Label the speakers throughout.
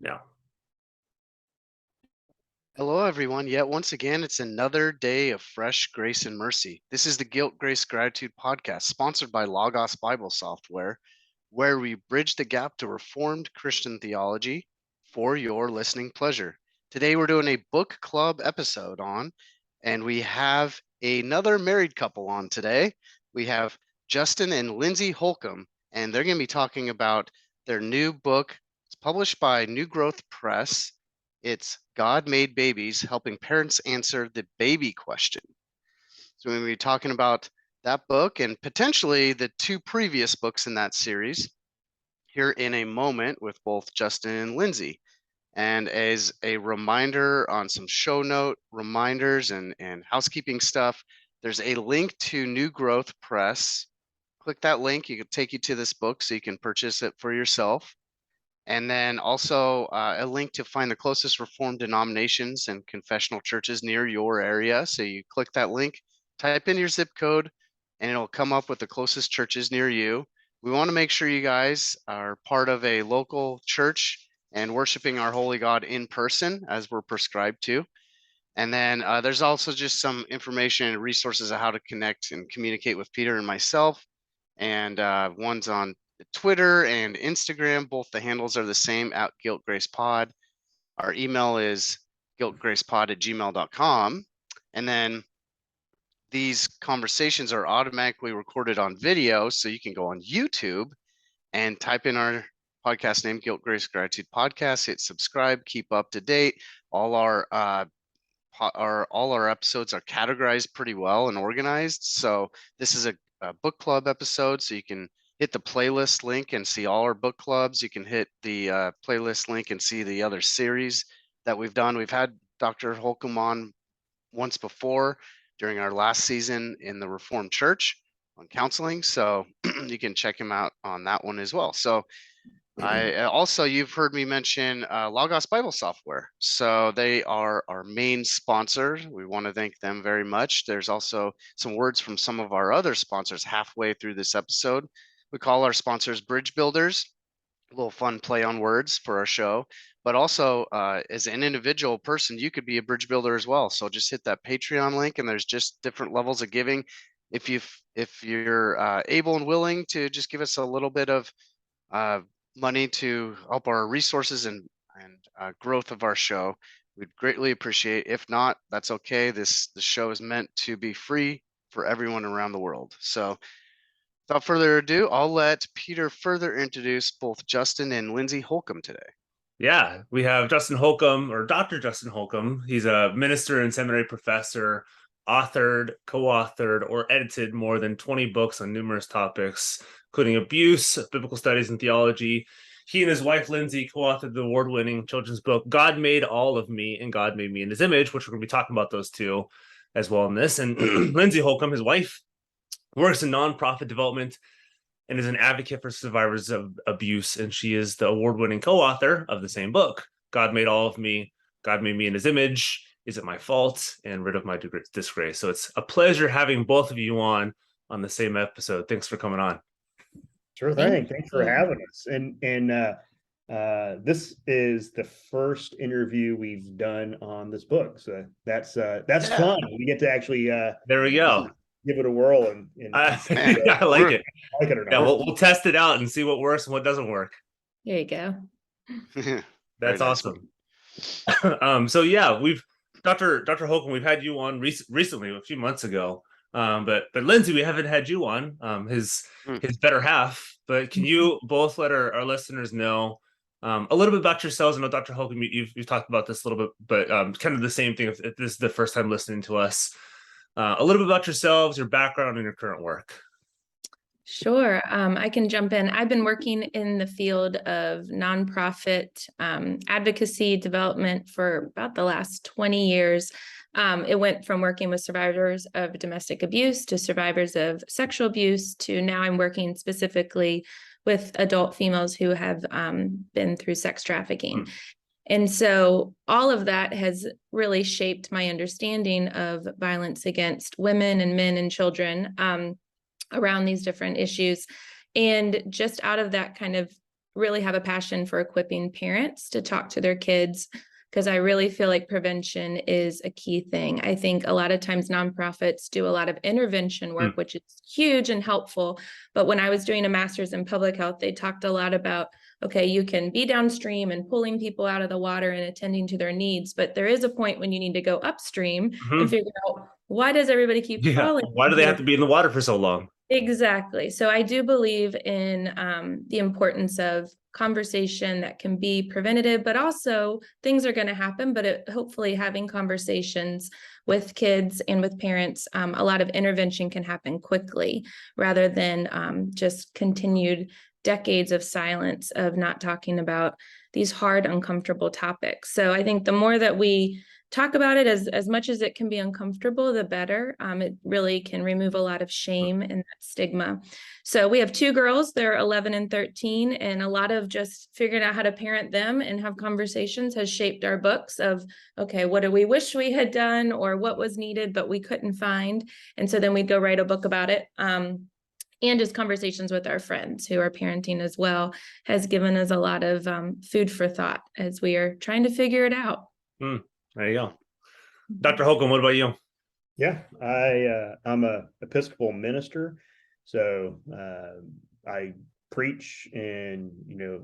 Speaker 1: Yeah.
Speaker 2: Hello, everyone. Yet once again, it's another day of fresh grace and mercy. This is the Guilt, Grace, Gratitude podcast, sponsored by Logos Bible Software, where we bridge the gap to Reformed Christian theology for your listening pleasure. Today, we're doing a book club episode and we have another married couple on today. We have Justin and Lindsey Holcomb, and they're going to be talking about their new book. It's published by New Growth Press. It's God Made Babies, helping parents answer the baby question. So we're going to be talking about that book and potentially the two previous books in that series here in a moment with both Justin and Lindsey. And as a reminder on some show note reminders and housekeeping stuff, there's a link to New Growth Press. Click that link. You can take you to this book so you can purchase it for yourself. And then also a link to find the closest Reformed denominations and confessional churches near your area. So you click that link, type in your zip code, and it'll come up with the closest churches near you. We want to make sure you guys are part of a local church and worshiping our holy God in person as we're prescribed to. And then there's also just some information and resources of how to connect and communicate with Peter and myself. And one's on Twitter and Instagram. Both the handles are the same, at Guilt Grace Pod. Our email is guiltgracepod@gmail.com. And then these conversations are automatically recorded on video, so you can go on YouTube and type in our podcast name, Guilt, Grace, Gratitude Podcast, hit subscribe, keep up to date. All our episodes are categorized pretty well and organized. So this is a book club episode, so you can hit the playlist link and see all our book clubs. You can hit the playlist link and see the other series that we've done. We've had Dr. Holcomb on once before during our last season in the Reformed Church on counseling, so you can check him out on that one as well. So you've heard me mention Logos Bible Software. So they are our main sponsor. We want to thank them very much. There's also some words from some of our other sponsors halfway through this episode. We call our sponsors bridge builders, a little fun play on words for our show. But also, as an individual person, you could be a bridge builder as well. So just hit that Patreon link, and there's just different levels of giving. If you're able and willing to just give us a little bit of money to help our resources and growth of our show, we'd greatly appreciate. If not, that's okay. The show is meant to be free for everyone around the world. So without further ado, I'll let Peter further introduce both Justin and Lindsey Holcomb today.
Speaker 1: Yeah, we have Justin Holcomb, or Dr. Justin Holcomb. He's a minister and seminary professor, authored, co-authored, or edited more than 20 books on numerous topics, including abuse, biblical studies, and theology. He and his wife, Lindsey, co-authored the award-winning children's book, God Made All of Me, and God Made Me in His Image, which we're going to be talking about those two as well in this. And Lindsey Holcomb, his wife, works in nonprofit development and is an advocate for survivors of abuse. And she is the award-winning co-author of the same book, God Made All of Me, God Made Me in His Image, Is It My Fault, and Rid of My Disgrace. So it's a pleasure having both of you on the same episode. Thanks for coming on.
Speaker 3: Sure thing. Thanks for having us. And this is the first interview we've done on this book. So that's fun. We get to actually
Speaker 1: there we go.
Speaker 3: Give it a whirl and
Speaker 1: I like it.
Speaker 3: I like it or not.
Speaker 1: Yeah, we'll test it out and see what works and what doesn't work.
Speaker 4: There you go.
Speaker 1: That's awesome. So yeah, Dr. Holcomb, we've had you on recently, a few months ago. But Lindsey, we haven't had you on, his better half. But can you both let our listeners know a little bit about yourselves? I know Dr. Holcomb, you've talked about this a little bit, but kind of the same thing if this is the first time listening to us. A little bit about yourselves, your background, and your current work.
Speaker 4: Sure. I can jump in. I've been working in the field of nonprofit advocacy development for about the last 20 years. It went from working with survivors of domestic abuse to survivors of sexual abuse to now I'm working specifically with adult females who have been through sex trafficking. And so all of that has really shaped my understanding of violence against women and men and children around these different issues. And just out of that kind of really have a passion for equipping parents to talk to their kids, because I really feel like prevention is a key thing. I think a lot of times nonprofits do a lot of intervention work, which is huge and helpful. But when I was doing a master's in public health, they talked a lot about, okay, you can be downstream and pulling people out of the water and attending to their needs, but there is a point when you need to go upstream and figure out, why does everybody keep falling?
Speaker 1: Why do they have to be in the water for so long?
Speaker 4: Exactly. So I do believe in the importance of conversation that can be preventative, but also things are going to happen, but hopefully having conversations with kids and with parents, a lot of intervention can happen quickly rather than just continued decades of silence of not talking about these hard, uncomfortable topics. So I think the more that we talk about it, as much as it can be uncomfortable, the better. It really can remove a lot of shame and that stigma. So we have 2 girls, they're 11 and 13, and a lot of just figuring out how to parent them and have conversations has shaped our books of, okay, what do we wish we had done, or what was needed but we couldn't find? And so then we'd go write a book about it. And just conversations with our friends who are parenting as well has given us a lot of food for thought as we are trying to figure it out.
Speaker 1: There you go. Dr. Holcomb, what about you?
Speaker 3: Yeah, I'm a Episcopal minister, so I preach and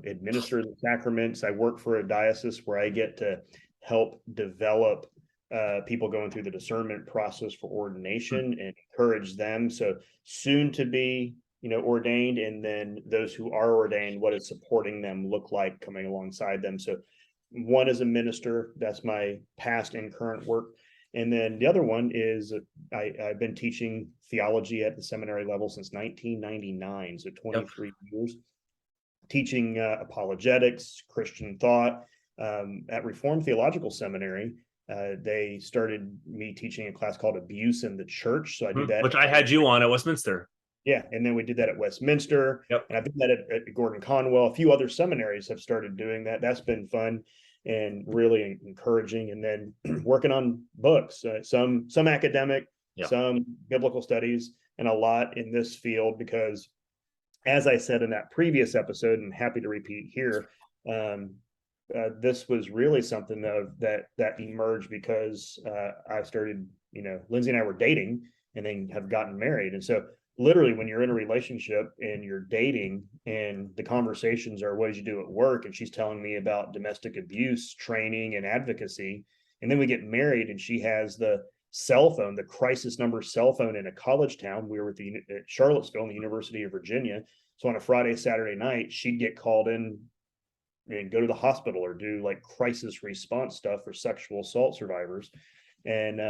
Speaker 3: administer the sacraments. I work for a diocese where I get to help develop people going through the discernment process for ordination and encourage them. So soon to be ordained, and then those who are ordained, what does supporting them look like coming alongside them? So one is a minister, that's my past and current work. And then the other one is I've been teaching theology at the seminary level since 1999, so 23 years, teaching apologetics, Christian thought. At Reformed Theological Seminary, they started me teaching a class called Abuse in the Church. So I do that.
Speaker 1: Which I had you on at Westminster.
Speaker 3: Yeah, and then we did that at Westminster.
Speaker 1: Yep.
Speaker 3: And I've done that at Gordon-Conwell. A few other seminaries have started doing that. That's been fun and really encouraging. And then working on books, some academic, some biblical studies, and a lot in this field, because as I said in that previous episode, and happy to repeat here, this was really something that emerged because I started, Lindsey and I were dating and then have gotten married. And so literally when you're in a relationship and you're dating and the conversations are, what did you do at work? And she's telling me about domestic abuse training and advocacy. And then we get married and she has the cell phone, the crisis number cell phone in a college town. We were at Charlottesville in the University of Virginia. So on a Friday, Saturday night, she'd get called in and go to the hospital or do like crisis response stuff for sexual assault survivors. And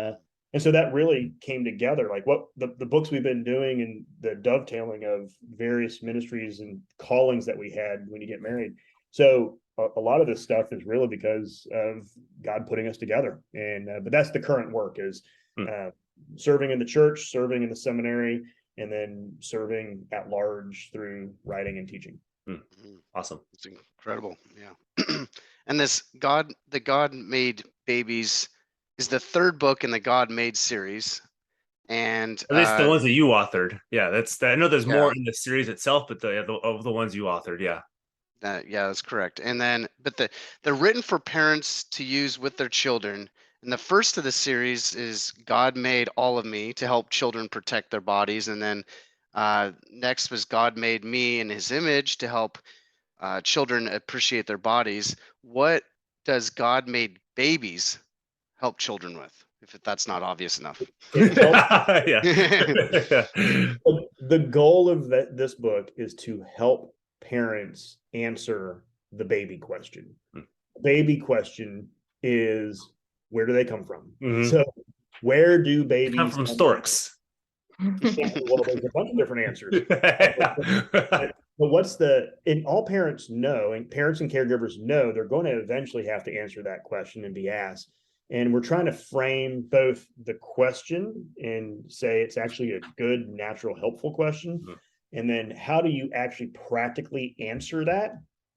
Speaker 3: so that really came together, like what the books we've been doing and the dovetailing of various ministries and callings that we had when you get married. So a lot of this stuff is really because of God putting us together. And but that's the current work, is serving in the church, serving in the seminary, and then serving at large through writing and teaching.
Speaker 1: Awesome.
Speaker 2: It's incredible. Yeah. And the God Made Babies is the 3rd book in the God Made series. And
Speaker 1: at least the ones that you authored. Yeah, I know there's more in the series itself, but of the ones you authored, yeah.
Speaker 2: That's correct. And then, but they're written for parents to use with their children. And the first of the series is God Made All of Me, to help children protect their bodies. And then next was God Made Me in His Image, to help children appreciate their bodies. What does God Made Babies help children with, if that's not obvious enough?
Speaker 1: Yeah.
Speaker 3: The goal of this book is to help parents answer the baby question. Baby question is, where do they come from? So where do babies
Speaker 1: come from? Storks.
Speaker 3: Well, there's a bunch of different answers. But and all parents know, and parents and caregivers know, they're going to eventually have to answer that question and be asked. And we're trying to frame both the question and say it's actually a good, natural, helpful question. And then how do you actually practically answer that?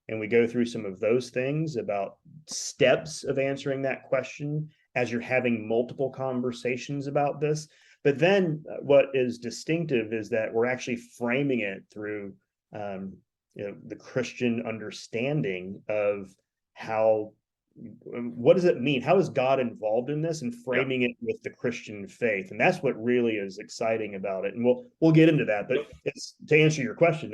Speaker 3: And we go through some of those things about steps of answering that question as you're having multiple conversations about this. But then what is distinctive is that we're actually framing it through the Christian understanding of what does it mean? How is God involved in this, and framing it with the Christian faith? And that's what really is exciting about it. And we'll get into that. But it's, to answer your question,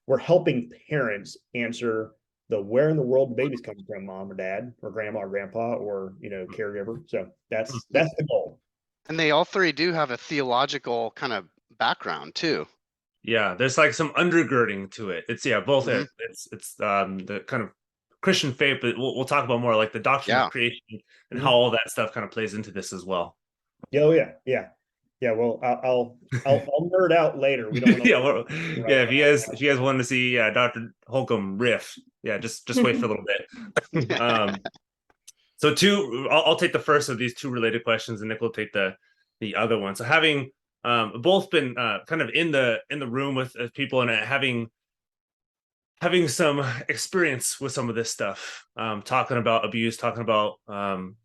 Speaker 3: we're helping parents answer the where in the world the baby's coming from, mom or dad or grandma or grandpa or caregiver. So that's the goal. And
Speaker 2: they all three do have a theological kind of background too.
Speaker 1: Yeah, there's like some undergirding to it. It's both. It's the kind of Christian faith, but we'll talk about more like the doctrine of creation and how all that stuff kind of plays into this as well.
Speaker 3: Oh yeah. Well, I'll nerd out later. We don't.
Speaker 1: If you guys want to see Dr. Holcomb riff, just wait for a little bit. So I'll take the first of these two related questions, and Nick will take the other one. So having both been kind of in the room with people and having some experience with some of this stuff, talking about abuse, talking about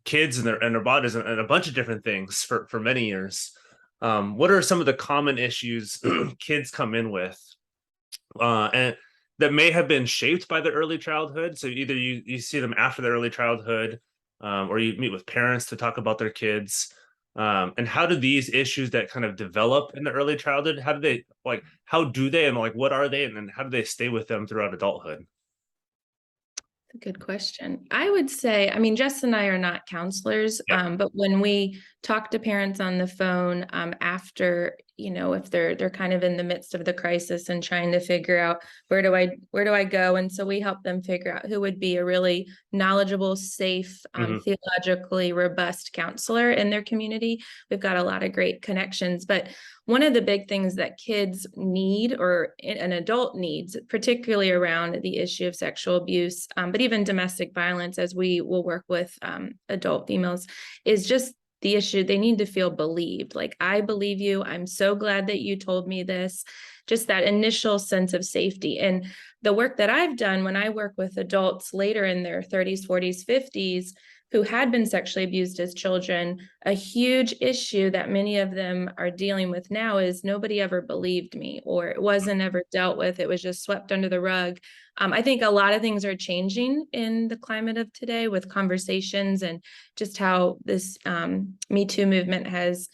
Speaker 1: kids and their bodies and a bunch of different things for many years. What are some of the common issues kids come in with and that may have been shaped by their early childhood? So either you see them after their early childhood, or you meet with parents to talk about their kids. And how do these issues that kind of develop in the early childhood, how do they and what are they, and then how do they stay with them throughout adulthood?
Speaker 4: A good question. I would say, Jess and I are not counselors, but when we talk to parents on the phone after, if they're kind of in the midst of the crisis and trying to figure out where do I go, and so we help them figure out who would be a really knowledgeable, safe, theologically robust counselor in their community. We've got a lot of great connections, but one of the big things that kids need, or an adult needs, particularly around the issue of sexual abuse, but even domestic violence, as we will work with adult females, is just the issue. They need to feel believed. Like, I believe you. I'm so glad that you told me this. Just that initial sense of safety. And the work that I've done when I work with adults later in their 30s, 40s, 50s, who had been sexually abused as children, a huge issue that many of them are dealing with now is nobody ever believed me, or it wasn't ever dealt with. It was just swept under the rug. I think a lot of things are changing in the climate of today with conversations and just how this Me Too movement has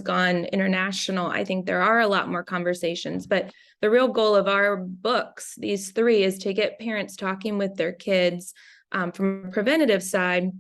Speaker 4: gone international. I think there are a lot more conversations, but the real goal of our books, these three, is to get parents talking with their kids from a preventative side,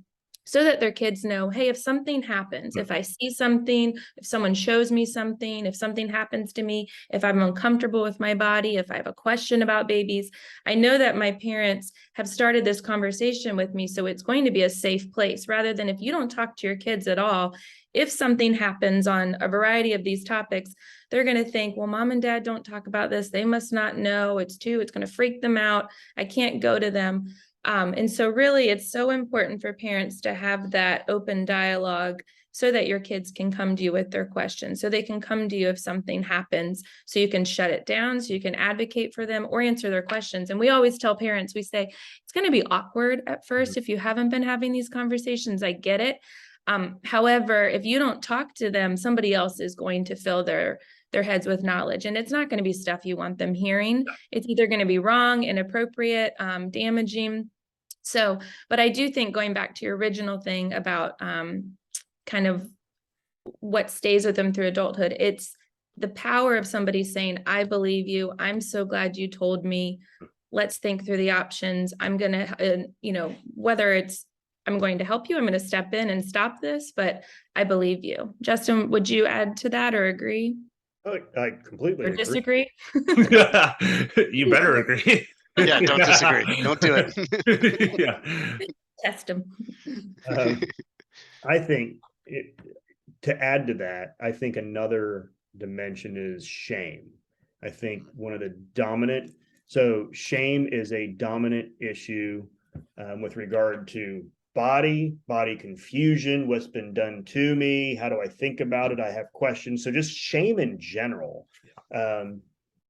Speaker 4: so that their kids know, hey, if something happens, if I see something, if someone shows me something, if something happens to me, if I'm uncomfortable with my body, if I have a question about babies, I know that my parents have started this conversation with me, so it's going to be a safe place, rather than if you don't talk to your kids at all. If something happens on a variety of these topics, they're going to think, well, mom and dad don't talk about this. They must not know. It's going to freak them out. I can't go to them. And so really, it's so important for parents to have that open dialogue so that your kids can come to you with their questions, so they can come to you if something happens, so you can shut it down, so you can advocate for them or answer their questions. And we always tell parents, we say, it's going to be awkward at first if you haven't been having these conversations. I get it. However, if you don't talk to them, somebody else is going to fill their heads with knowledge, and it's not going to be stuff you want them hearing. It's either going to be wrong, inappropriate, damaging. So, but I do think, going back to your original thing about kind of what stays with them through adulthood, it's the power of somebody saying, I believe you. I'm so glad you told me. Let's think through the options. I'm going to, whether it's, I'm going to help you, I'm going to step in and stop this, but I believe you. Justin, would you add to that or agree?
Speaker 3: I completely
Speaker 4: or
Speaker 3: agree.
Speaker 4: Disagree?
Speaker 1: You better agree.
Speaker 2: Yeah, don't disagree. Don't do it.
Speaker 1: Yeah.
Speaker 4: Test them.
Speaker 3: I think to add to that, I think another dimension is shame. I think one of the dominant, so shame is a dominant issue with regard to body confusion, what's been done to me, how do I think about it, I have questions. So just shame in general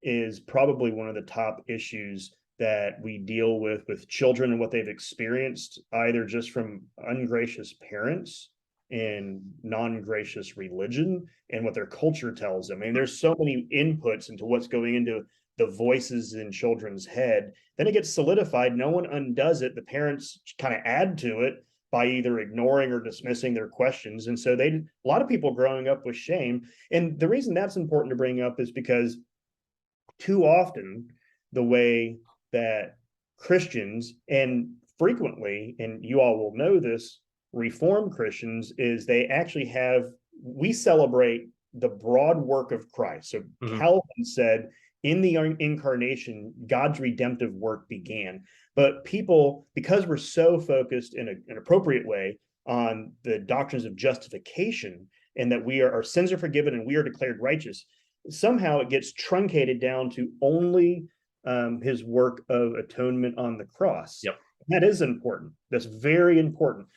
Speaker 3: is probably one of the top issues that we deal with children and what they've experienced, either just from ungracious parents and non-gracious religion and what their culture tells them. I mean, there's so many inputs into what's going into the voices in children's head, then it gets solidified. No one undoes it. The parents kind of add to it by either ignoring or dismissing their questions. And so a lot of people growing up with shame. And the reason that's important to bring up is because too often the way that Christians, and frequently, and you all will know this, Reformed Christians, is we celebrate the broad work of Christ. So Calvin said, in the incarnation, God's redemptive work began. But people, because we're so focused in an appropriate way on the doctrines of justification, and that our sins are forgiven and we are declared righteous, somehow it gets truncated down to only his work of atonement on the cross.
Speaker 1: Yep.
Speaker 3: That is important. That's very important.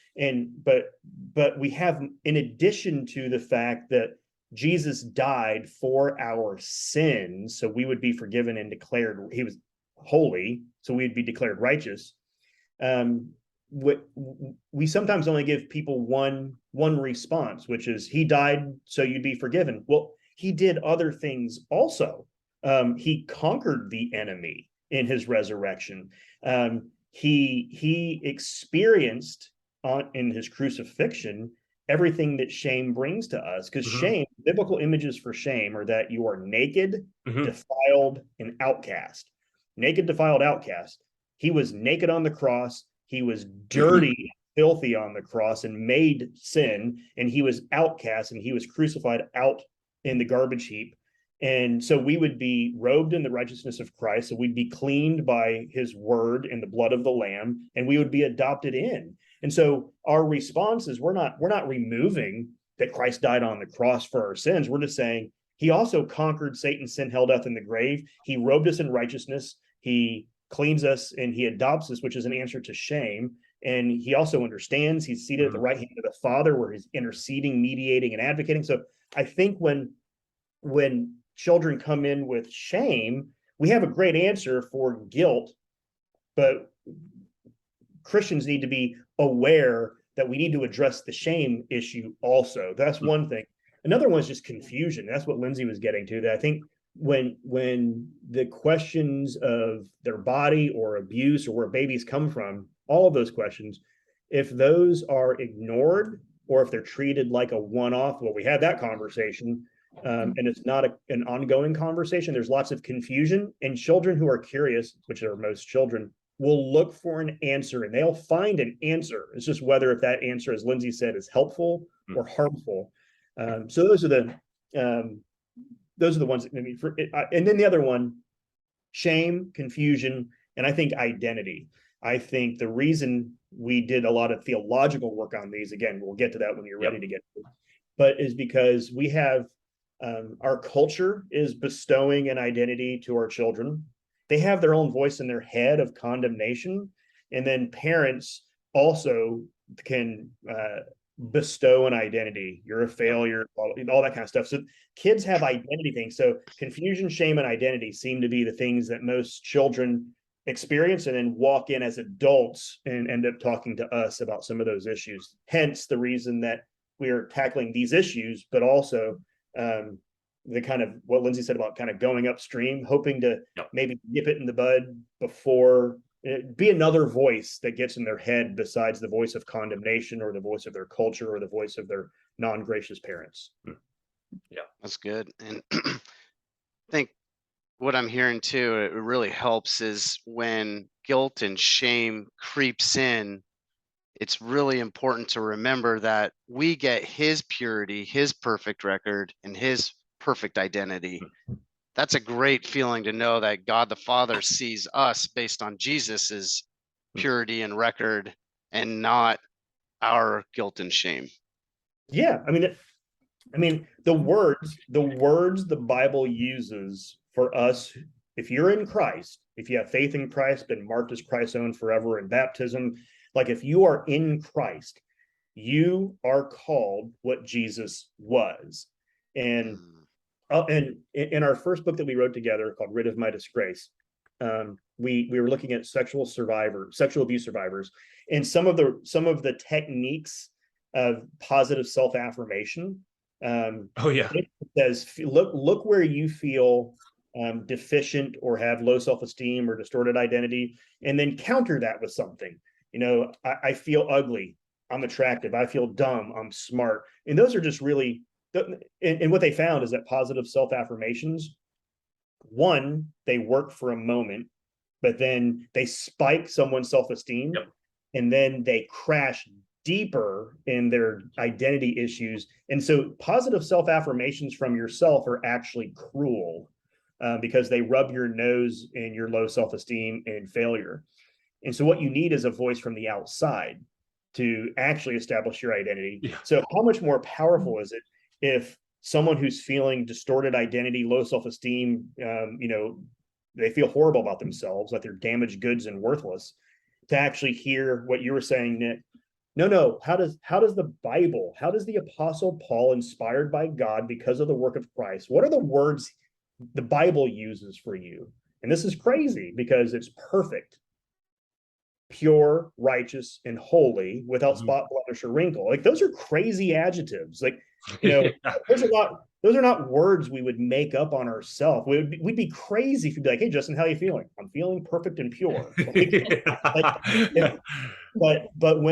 Speaker 3: But we have, in addition to the fact that Jesus died for our sins, so we would be forgiven and declared, he was holy, so we'd be declared righteous. We sometimes only give people one response, which is, he died so you'd be forgiven. Well, he did other things also. He conquered the enemy in his resurrection. He experienced in his crucifixion everything that shame brings to us, because shame, biblical images for shame are that you are naked, defiled, and outcast. Naked, defiled, outcast. He was naked on the cross. He was dirty, filthy on the cross and made sin, and he was outcast, and he was crucified out in the garbage heap. And so we would be robed in the righteousness of Christ. So we'd be cleaned by his word and the blood of the Lamb, and we would be adopted in. And so our response is, we're not removing that Christ died on the cross for our sins. We're just saying he also conquered Satan, sin, hell, death, in the grave. He robed us in righteousness. He cleans us and he adopts us, which is an answer to shame. And he also understands. He's seated at the right hand of the Father, where he's interceding, mediating, and advocating. So I think when children come in with shame, we have a great answer for guilt, but Christians need to be aware that we need to address the shame issue also. That's one thing. Another one is just confusion. That's what Lindsey was getting to. That I think when the questions of their body or abuse or where babies come from, all of those questions, if those are ignored or if they're treated like a one-off, well, we had that conversation, and it's not an ongoing conversation, there's lots of confusion, and children who are curious, which are most children, will look for an answer, and they'll find an answer. It's just whether if that answer, as Lindsey said, is helpful or harmful. So those are the ones. And then the other one, shame, confusion, and I think identity. I think the reason we did a lot of theological work on these, again, we'll get to that when you're ready to get to it, but is because we have our culture is bestowing an identity to our children. They have their own voice in their head of condemnation. And then parents also can bestow an identity. You're a failure, all that kind of stuff. So kids have identity things. So confusion, shame, and identity seem to be the things that most children experience and then walk in as adults and end up talking to us about some of those issues. Hence the reason that we are tackling these issues, but also the kind of what Lindsey said about kind of going upstream, hoping to maybe nip it in the bud before be another voice that gets in their head besides the voice of condemnation or the voice of their culture or the voice of their non-gracious parents.
Speaker 2: Yeah, that's good. And I think what I'm hearing too, it really helps is when guilt and shame creeps in, it's really important to remember that we get his purity, his perfect record, and his perfect identity. That's a great feeling to know that God the Father sees us based on Jesus's purity and record and not our guilt and shame.
Speaker 3: Yeah, I mean the words the Bible uses for us, if you're in Christ, if you have faith in Christ, been marked as Christ's own forever in baptism, like if you are in Christ, you are called what Jesus was. And in our first book that we wrote together called Rid of My Disgrace, we were looking at sexual abuse survivors, and some of the techniques of positive self-affirmation. It says, look where you feel deficient or have low self-esteem or distorted identity, and then counter that with something. I feel ugly, I'm attractive, I feel dumb, I'm smart. And those are just really, and what they found is that positive self-affirmations, one, they work for a moment, but then they spike someone's self-esteem, and then they crash deeper in their identity issues. And so positive self-affirmations from yourself are actually cruel, because they rub your nose in your low self-esteem and failure. And so what you need is a voice from the outside to actually establish your identity. Yeah. So how much more powerful is it if someone who's feeling distorted identity, low self-esteem, they feel horrible about themselves, like they're damaged goods and worthless, to actually hear what you were saying, Nick? No. How does the Bible, how does the Apostle Paul, inspired by God because of the work of Christ, what are the words the Bible uses for you? And this is crazy because it's perfect, pure, righteous, and holy, without spot, blemish, or wrinkle. Like, those are crazy adjectives. Like, those are not words we would make up on ourselves. We'd be crazy if you'd be like, "Hey, Justin, how are you feeling?" "I'm feeling perfect and pure." But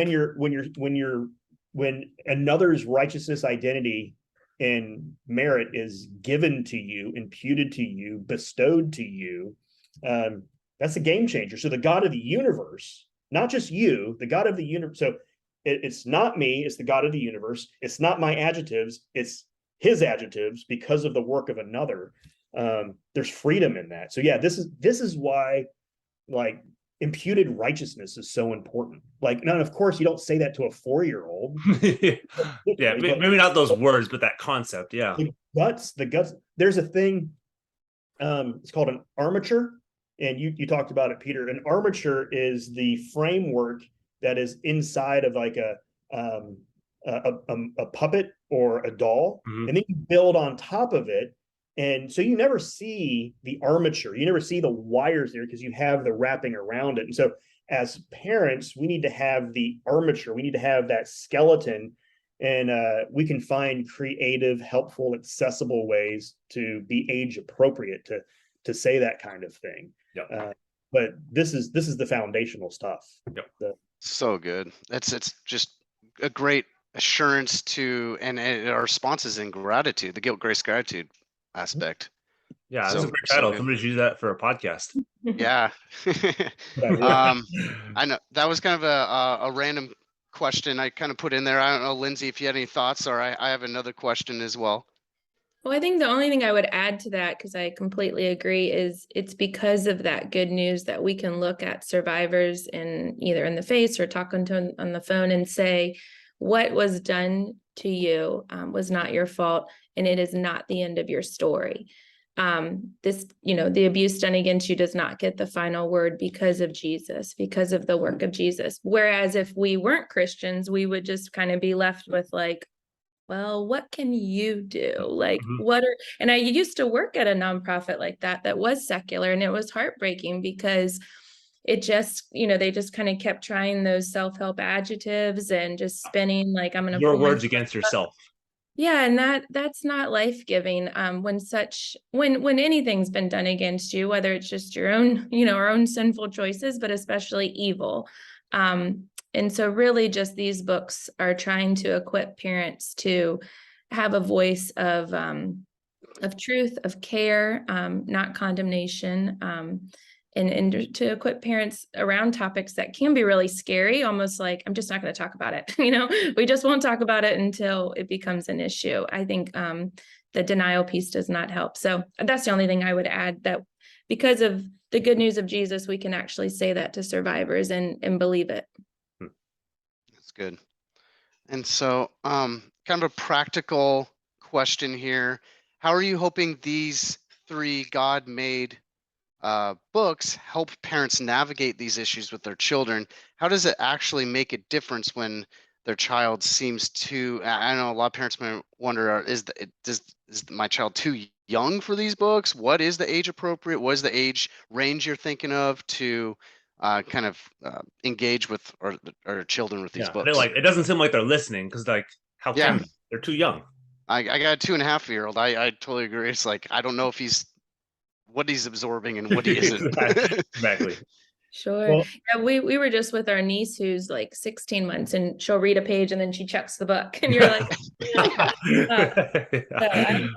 Speaker 3: when another's righteousness, identity, and merit is given to you, imputed to you, bestowed to you, that's a game changer. So the God of the universe, not just you, the God of the universe. So it's not me, it's the God of the universe. It's not my adjectives, it's his adjectives because of the work of another. There's freedom in that. So yeah, this is why, like, imputed righteousness is so important. Like, now, of course, you don't say that to a 4-year-old.
Speaker 1: Yeah, maybe not those words, but that concept. Yeah.
Speaker 3: The guts. There's a thing, it's called an armature. And you talked about it, Peter. An armature is the framework that is inside of like a puppet or a doll, and then you build on top of it. And so you never see the armature, you never see the wires there because you have the wrapping around it. And so as parents, we need to have the armature, we need to have that skeleton, and we can find creative, helpful, accessible ways to be age appropriate to say that kind of thing. Yep. But this is the foundational stuff. Yep.
Speaker 2: So good. It's just a great assurance to, and our response is in gratitude, the guilt, grace, gratitude aspect.
Speaker 1: Yeah, that's a great title. Somebody should use that for a podcast.
Speaker 2: Yeah. I know that was kind of a random question I kind of put in there. I don't know, Lindsey, if you had any thoughts, or I have another question as well.
Speaker 4: Well, I think the only thing I would add to that, because I completely agree, is it's because of that good news that we can look at survivors either in the face or talk on the phone and say, what was done to you was not your fault, and it is not the end of your story. The abuse done against you does not get the final word because of Jesus, because of the work of Jesus. Whereas if we weren't Christians, we would just kind of be left with like, well, what can you do? Like, and I used to work at a nonprofit like that was secular, and it was heartbreaking because it just, they just kind of kept trying those self-help adjectives and just spinning like, I'm going to
Speaker 1: your words against yourself.
Speaker 4: Yeah. And that's not life-giving. When anything's been done against you, whether it's just your own, our own sinful choices, but especially evil. And so really just these books are trying to equip parents to have a voice of truth, of care, not condemnation, and to equip parents around topics that can be really scary, almost like, I'm just not going to talk about it. We just won't talk about it until it becomes an issue. I think the denial piece does not help. So that's the only thing I would add, that because of the good news of Jesus, we can actually say that to survivors and believe it.
Speaker 2: That's good. And so kind of a practical question here. How are you hoping these 3 God-made books help parents navigate these issues with their children? How does it actually make a difference when their child seems to, I know a lot of parents might wonder, is my child too young for these books? What is the age appropriate? What is the age range you're thinking of to kind of engage with our children with these books?
Speaker 1: It doesn't seem like they're listening, because how can they're too young.
Speaker 2: I got a 2.5-year-old. I totally agree. It's like, I don't know if he's what he's absorbing and what he isn't.
Speaker 1: Exactly.
Speaker 4: Sure.
Speaker 3: Well,
Speaker 4: Yeah, we were just with our niece who's like 16 months, and she'll read a page and then she checks the book, and you're like, so I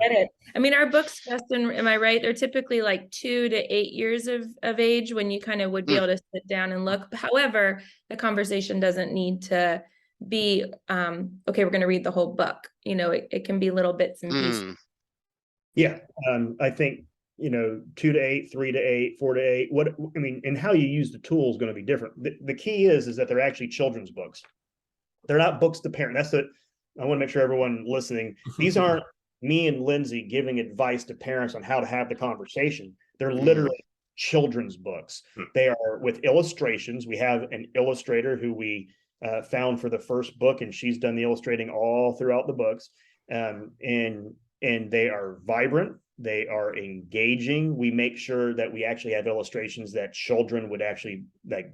Speaker 4: get it. I mean, our books, Justin, am I right? They're typically like 2 to 8 years of age when you kind of would be able to sit down and look. However, the conversation doesn't need to be, okay, we're going to read the whole book. You know, it can be little bits and pieces.
Speaker 3: Yeah. I think, 2 to 8, 3 to 8, 4 to 8, and how you use the tool is going to be different. The key is that they're actually children's books. They're not books to parent. I want to make sure everyone listening, these aren't me and Lindsey giving advice to parents on how to have the conversation. They're literally children's books. They are with illustrations. We have an illustrator who we found for the first book, and she's done the illustrating all throughout the books. And they are vibrant. They are engaging. We make sure that we actually have illustrations that children would actually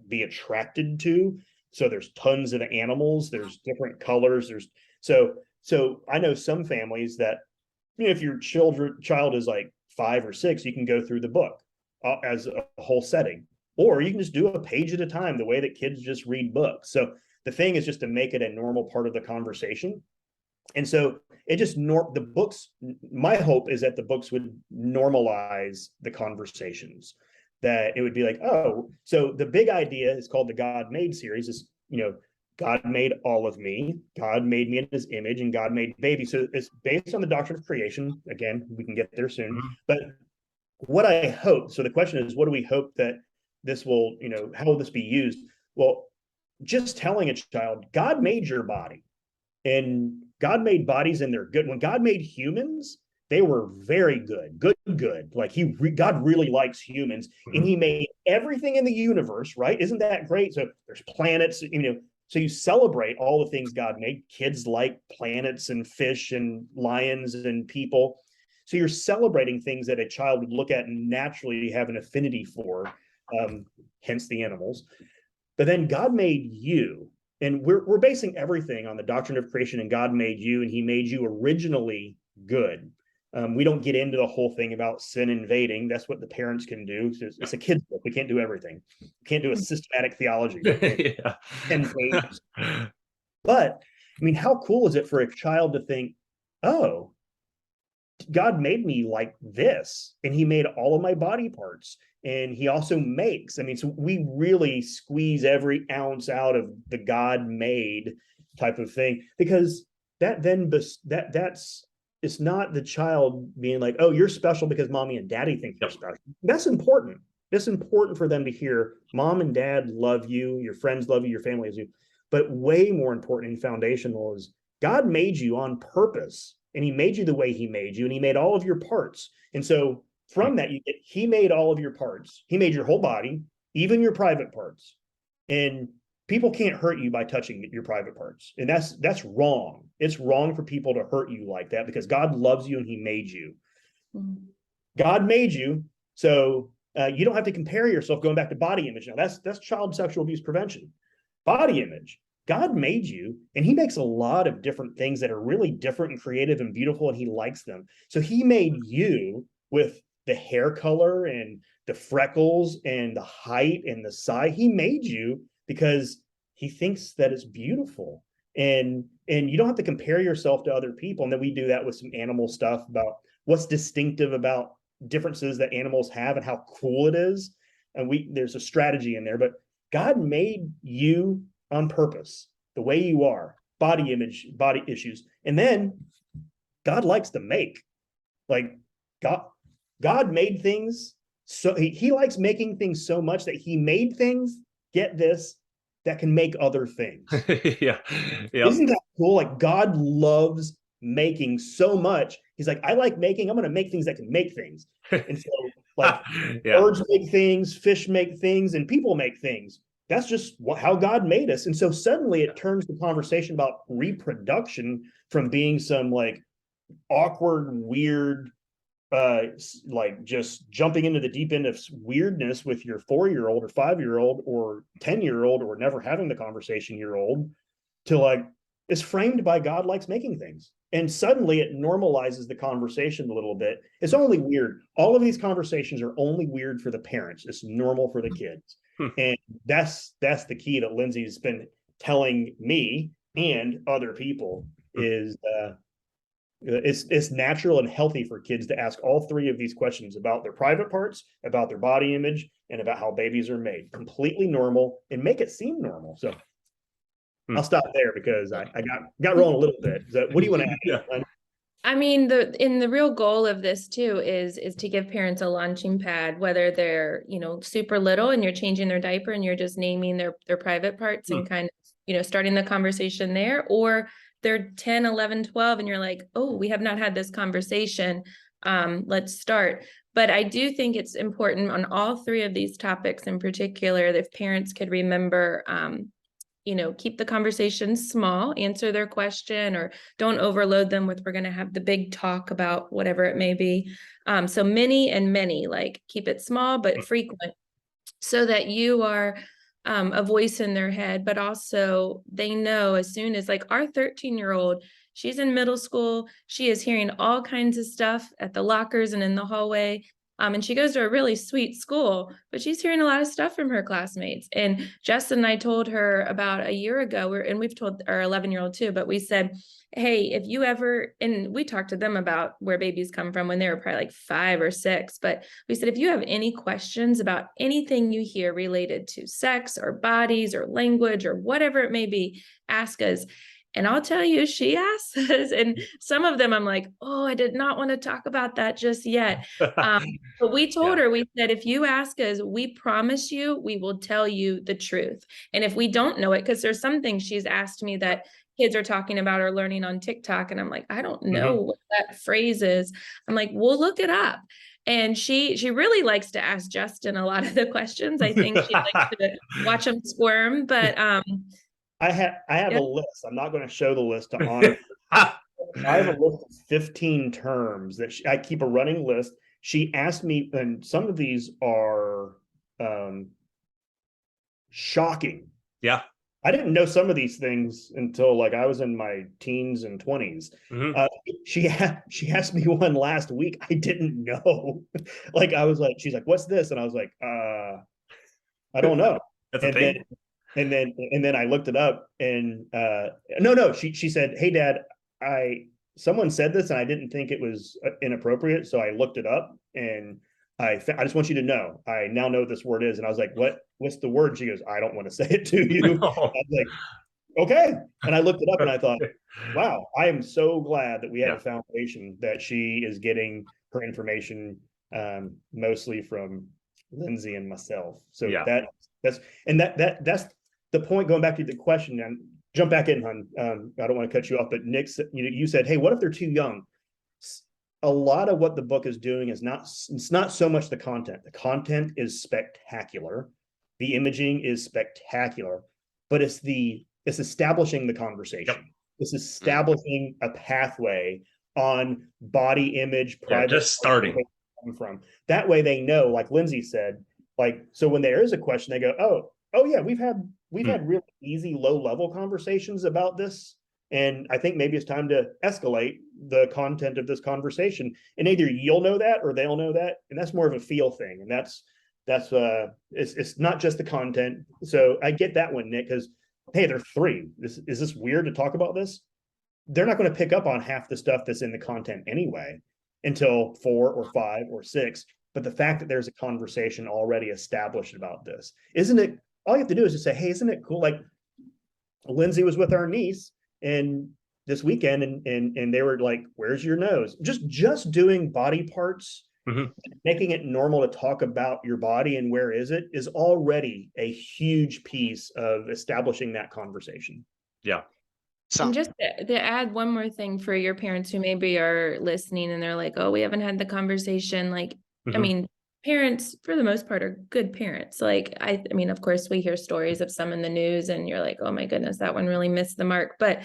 Speaker 3: be attracted to. So there's tons of animals. There's different colors. So I know some families that, if your child is like 5 or 6, you can go through the book as a whole setting, or you can just do a page at a time, the way that kids just read books. So the thing is just to make it a normal part of the conversation. And so the books, my hope is that the books would normalize the conversations, that it would be like, oh, so the big idea is called the God Made series is, God made all of me, God made me in his image, and God made baby. So it's based on the doctrine of creation. Again, we can get there soon. But what I hope, so the question is, what do we hope that this will, how will this be used? Well, just telling a child, God made your body, and God made bodies and they're good. When God made humans, they were very good. Like God really likes humans, and he made everything in the universe, right? Isn't that great? So there's planets, so you celebrate all the things God made. Kids like planets and fish and lions and people. So you're celebrating things that a child would look at and naturally have an affinity for, hence the animals. But then God made you. And we're basing everything on the doctrine of creation, and God made you, and he made you originally good. We don't get into the whole thing about sin invading. That's what the parents can do. It's a kid's book. We can't do everything. We can't do a systematic theology.
Speaker 1: Yeah.
Speaker 3: 10 pages. But, how cool is it for a child to think, oh, God made me like this, and he made all of my body parts. And he also makes, so we really squeeze every ounce out of the God made type of thing, because it's not the child being like, oh, you're special because mommy and daddy think you're special. That's important. It's important for them to hear mom and dad love you, your friends love you, your family loves you. But way more important and foundational is God made you on purpose, and he made you the way he made you, and he made all of your parts. And so from that, he made all of your parts. He made your whole body, even your private parts. And people can't hurt you by touching your private parts. And that's wrong. It's wrong for people to hurt you like that, because God loves you and he made you. God made you, so you don't have to compare yourself. Going back to body image now, that's child sexual abuse prevention. Body image. God made you, and he makes a lot of different things that are really different and creative and beautiful, and he likes them. So he made you with the hair color and the freckles and the height and the size. He made you because he thinks that it's beautiful, and you don't have to compare yourself to other people. And then we do that with some animal stuff about what's distinctive about differences that animals have and how cool it is. And there's a strategy in there, but God made you on purpose, the way you are, body image, body issues. And then God likes to make, like God made things. So he likes making things so much that he made things, get this, that can make other things.
Speaker 1: Yeah.
Speaker 3: Isn't that cool? Like God loves making so much. He's like, I like making, I'm going to make things that can make things. And so like birds make things, fish make things, and people make things. That's just how God made us. And so suddenly it turns the conversation about reproduction from being some like awkward, weird, like just jumping into the deep end of weirdness with your 4-year-old or 5-year-old or 10-year-old or never having the conversation year old, to like, it's framed by God likes making things. And suddenly it normalizes the conversation a little bit. It's only weird. All of these conversations are only weird for the parents. It's normal for the kids. And that's the key that Lindsey's been telling me and other people is it's natural and healthy for kids to ask all three of these questions about their private parts, about their body image, and about how babies are made. Completely normal, and make it seem normal. So I'll stop there because I got rolling a little bit. So what do you want to add?
Speaker 4: I mean, the real goal of this too is to give parents a launching pad, whether they're, super little and you're changing their diaper and you're just naming their private parts and kind of, starting the conversation there, or they're 10, 11, 12, and you're like, oh, we have not had this conversation. Let's start. But I do think it's important on all three of these topics in particular, if parents could remember, keep the conversation small, answer their question, or don't overload them with, we're going to have the big talk about whatever it may be. So many, like keep it small, but frequent, so that you are a voice in their head, but also they know as soon as, like, our 13-year-old, she's in middle school, she is hearing all kinds of stuff at the lockers and in the hallway. And she goes to a really sweet school, but she's hearing a lot of stuff from her classmates. And Justin and I told her about a year ago, and we've told our 11-year-old too, but we said, hey, if you ever, and we talked to them about where babies come from when they were probably like 5 or 6, but we said, if you have any questions about anything you hear related to sex or bodies or language or whatever it may be, ask us. And I'll tell you, she asked us, and some of them I'm like, oh, I did not want to talk about that just yet. But we told her, we said, if you ask us, we promise you, we will tell you the truth. And if we don't know it, because there's some things she's asked me that kids are talking about or learning on TikTok, and I'm like, I don't know what that phrase is. I'm like, we'll look it up. And she really likes to ask Justin a lot of the questions. I think she likes to watch him squirm, but
Speaker 3: I have a list. I'm not going to show the list to honor. I have a list of 15 terms that I keep a running list. She asked me, and some of these are shocking.
Speaker 1: Yeah.
Speaker 3: I didn't know some of these things until like I was in my teens and 20s. She asked me one last week. I didn't know. Like I was like, she's like, what's this? And I was like, I don't know.
Speaker 1: That's a thing.
Speaker 3: And then I looked it up, and no, she said, hey Dad, someone said this and I didn't think it was inappropriate, so I looked it up, and I just want you to know, I now know what this word is. And I was like, what's the word? She goes, I don't want to say it to you. I was like, okay. And I looked it up and I thought, wow, I am so glad that we have a foundation that she is getting her information mostly from Lindsey and myself. So that's the point. Going back to the question, and jump back in, hon. I don't want to cut you off, but Nick, you said, hey, what if they're too young? A lot of what the book is doing is it's not so much the content. The content is spectacular. The imaging is spectacular, but it's establishing the conversation. It's establishing a pathway on body image, private,
Speaker 1: just starting
Speaker 3: from. That way they know, like Lindsey said, like, so when there is a question, they go, oh yeah, we've had really easy, low level conversations about this. And I think maybe it's time to escalate the content of this conversation. And either you'll know that or they'll know that. And that's more of a feel thing. And that's it's not just the content. So I get that one, Nick, because hey, they're 3. Is this weird to talk about this? They're not going to pick up on half the stuff that's in the content anyway until 4 or 5 or 6. But the fact that there's a conversation already established about this, isn't it? All you have to do is just say, hey, isn't it cool? Like Lindsey was with our niece and this weekend, and they were like, where's your nose? Just doing body parts, making it normal to talk about your body and where is it, is already a huge piece of establishing that conversation.
Speaker 1: Yeah.
Speaker 4: And just to add one more thing for your parents who maybe are listening and they're like, oh, we haven't had the conversation. Like, I mean, parents for the most part are good parents. Like, I mean, of course we hear stories of some in the news and you're like, oh my goodness, that one really missed the mark. But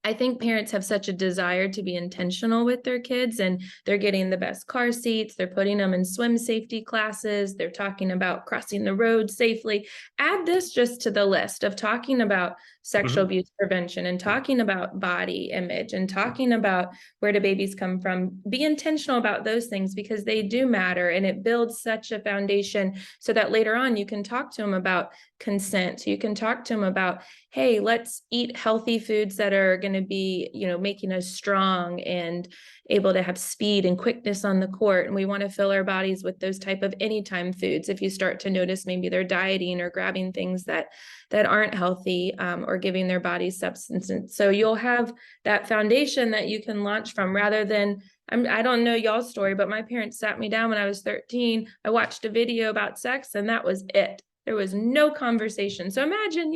Speaker 4: I think parents have such a desire to be intentional with their kids, and they're getting the best car seats. They're putting them in swim safety classes. They're talking about crossing the road safely. Add this just to the list of talking about sexual abuse prevention and talking about body image and talking about where do babies come from. Be intentional about those things because they do matter, and it builds such a foundation so that later on you can talk to them about consent. You can talk to them about, hey, let's eat healthy foods that are going to be, making us strong and able to have speed and quickness on the court. And we want to fill our bodies with those type of anytime foods. If you start to notice maybe they're dieting or grabbing things that aren't healthy, or giving their bodies substances. So you'll have that foundation that you can launch from, rather than, I don't know y'all's story, but my parents sat me down when I was 13. I watched a video about sex and that was it. There was no conversation. So imagine,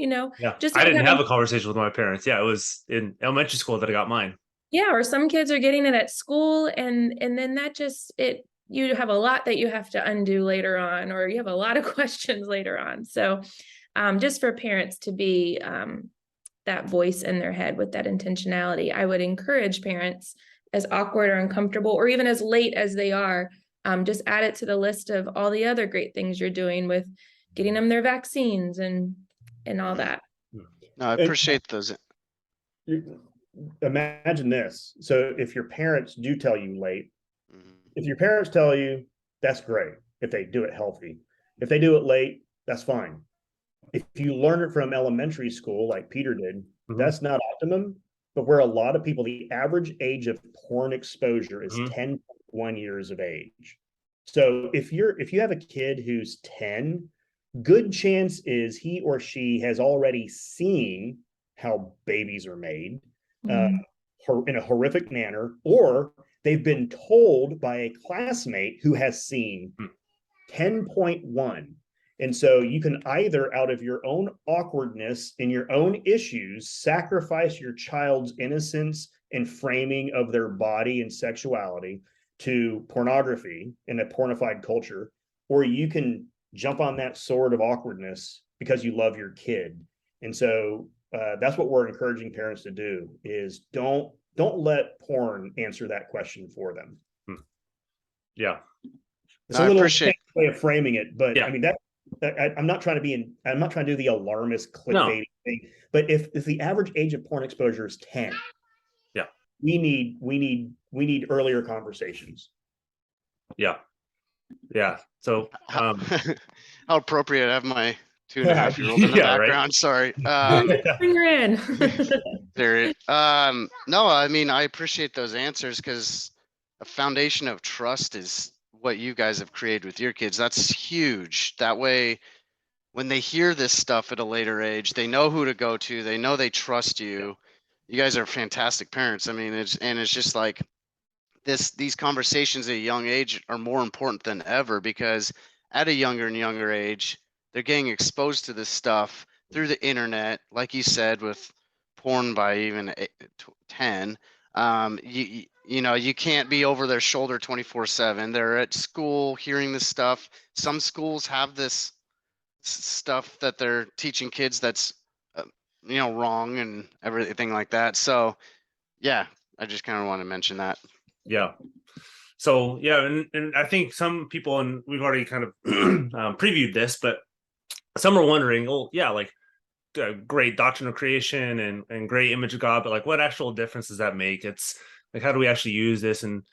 Speaker 4: just
Speaker 1: I didn't have a conversation with my parents. Yeah, it was in elementary school that I got mine.
Speaker 4: Yeah, or some kids are getting it at school, and then that you have a lot that you have to undo later on, or you have a lot of questions later on. So just for parents to be that voice in their head with that intentionality, I would encourage parents, as awkward or uncomfortable, or even as late as they are, just add it to the list of all the other great things you're doing with getting them their vaccines and all that.
Speaker 2: No, I appreciate those.
Speaker 3: Imagine this. So if your parents do tell you late, if your parents tell you, that's great. If they do it healthy, if they do it late, that's fine. If you learn it from elementary school, like Peter did, that's not optimum. But where a lot of people, the average age of porn exposure is 10.1 years of age. So if you have a kid who's 10, good chance is he or she has already seen how babies are made in a horrific manner, or they've been told by a classmate who has seen 10.1. And so you can either, out of your own awkwardness and your own issues, sacrifice your child's innocence and framing of their body and sexuality to pornography in a pornified culture, or you can jump on that sword of awkwardness because you love your kid. And so that's what we're encouraging parents to do, is don't let porn answer that question for them.
Speaker 1: Yeah.
Speaker 3: It's a little way of framing it, but I mean, I'm not trying to do the alarmist clickbait thing, but if the average age of porn exposure is 10, we need earlier conversations.
Speaker 1: Yeah. So
Speaker 2: how appropriate. I have my 2.5-year-old in the background. Right? Sorry.
Speaker 4: Bring her in.
Speaker 2: There. No, I mean, I appreciate those answers, because a foundation of trust is what you guys have created with your kids. That's huge. That way, when they hear this stuff at a later age, they know who to go to. They know they trust you. You guys are fantastic parents. I mean, it's just like these conversations at a young age are more important than ever, because at a younger and younger age, they're getting exposed to this stuff through the internet, like you said, with porn by even 10. You can't be over their shoulder 24/7. They're at school hearing this stuff. Some schools have this stuff that they're teaching kids that's wrong and everything like that. So yeah, I just kind of want to mention that.
Speaker 1: Yeah. So and I think some people, and we've already kind of previewed this, but some are wondering, great doctrine of creation and great image of God, but like, what actual difference does that make? It's like, how do we actually use this? And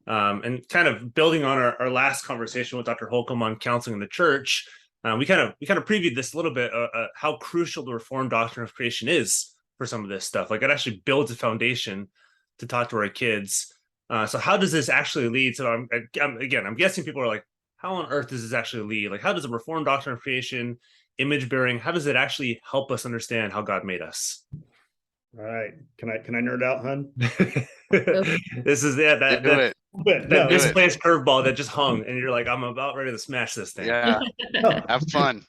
Speaker 1: kind of building on our last conversation with Dr. Holcomb on counseling in the church, we kind of previewed this a little bit, how crucial the Reformed doctrine of creation is for some of this stuff. Like, it actually builds a foundation to talk to our kids. So how does this actually lead? So I'm guessing people are like, how on earth does this actually lead? Like, how does the Reformed doctrine of creation, image bearing, how does it actually help us understand how God made us?
Speaker 3: All right. Can I nerd out, hun?
Speaker 1: This is that misplaced curveball that just hung, and you're like, I'm about ready to smash this thing.
Speaker 2: Yeah. Have fun.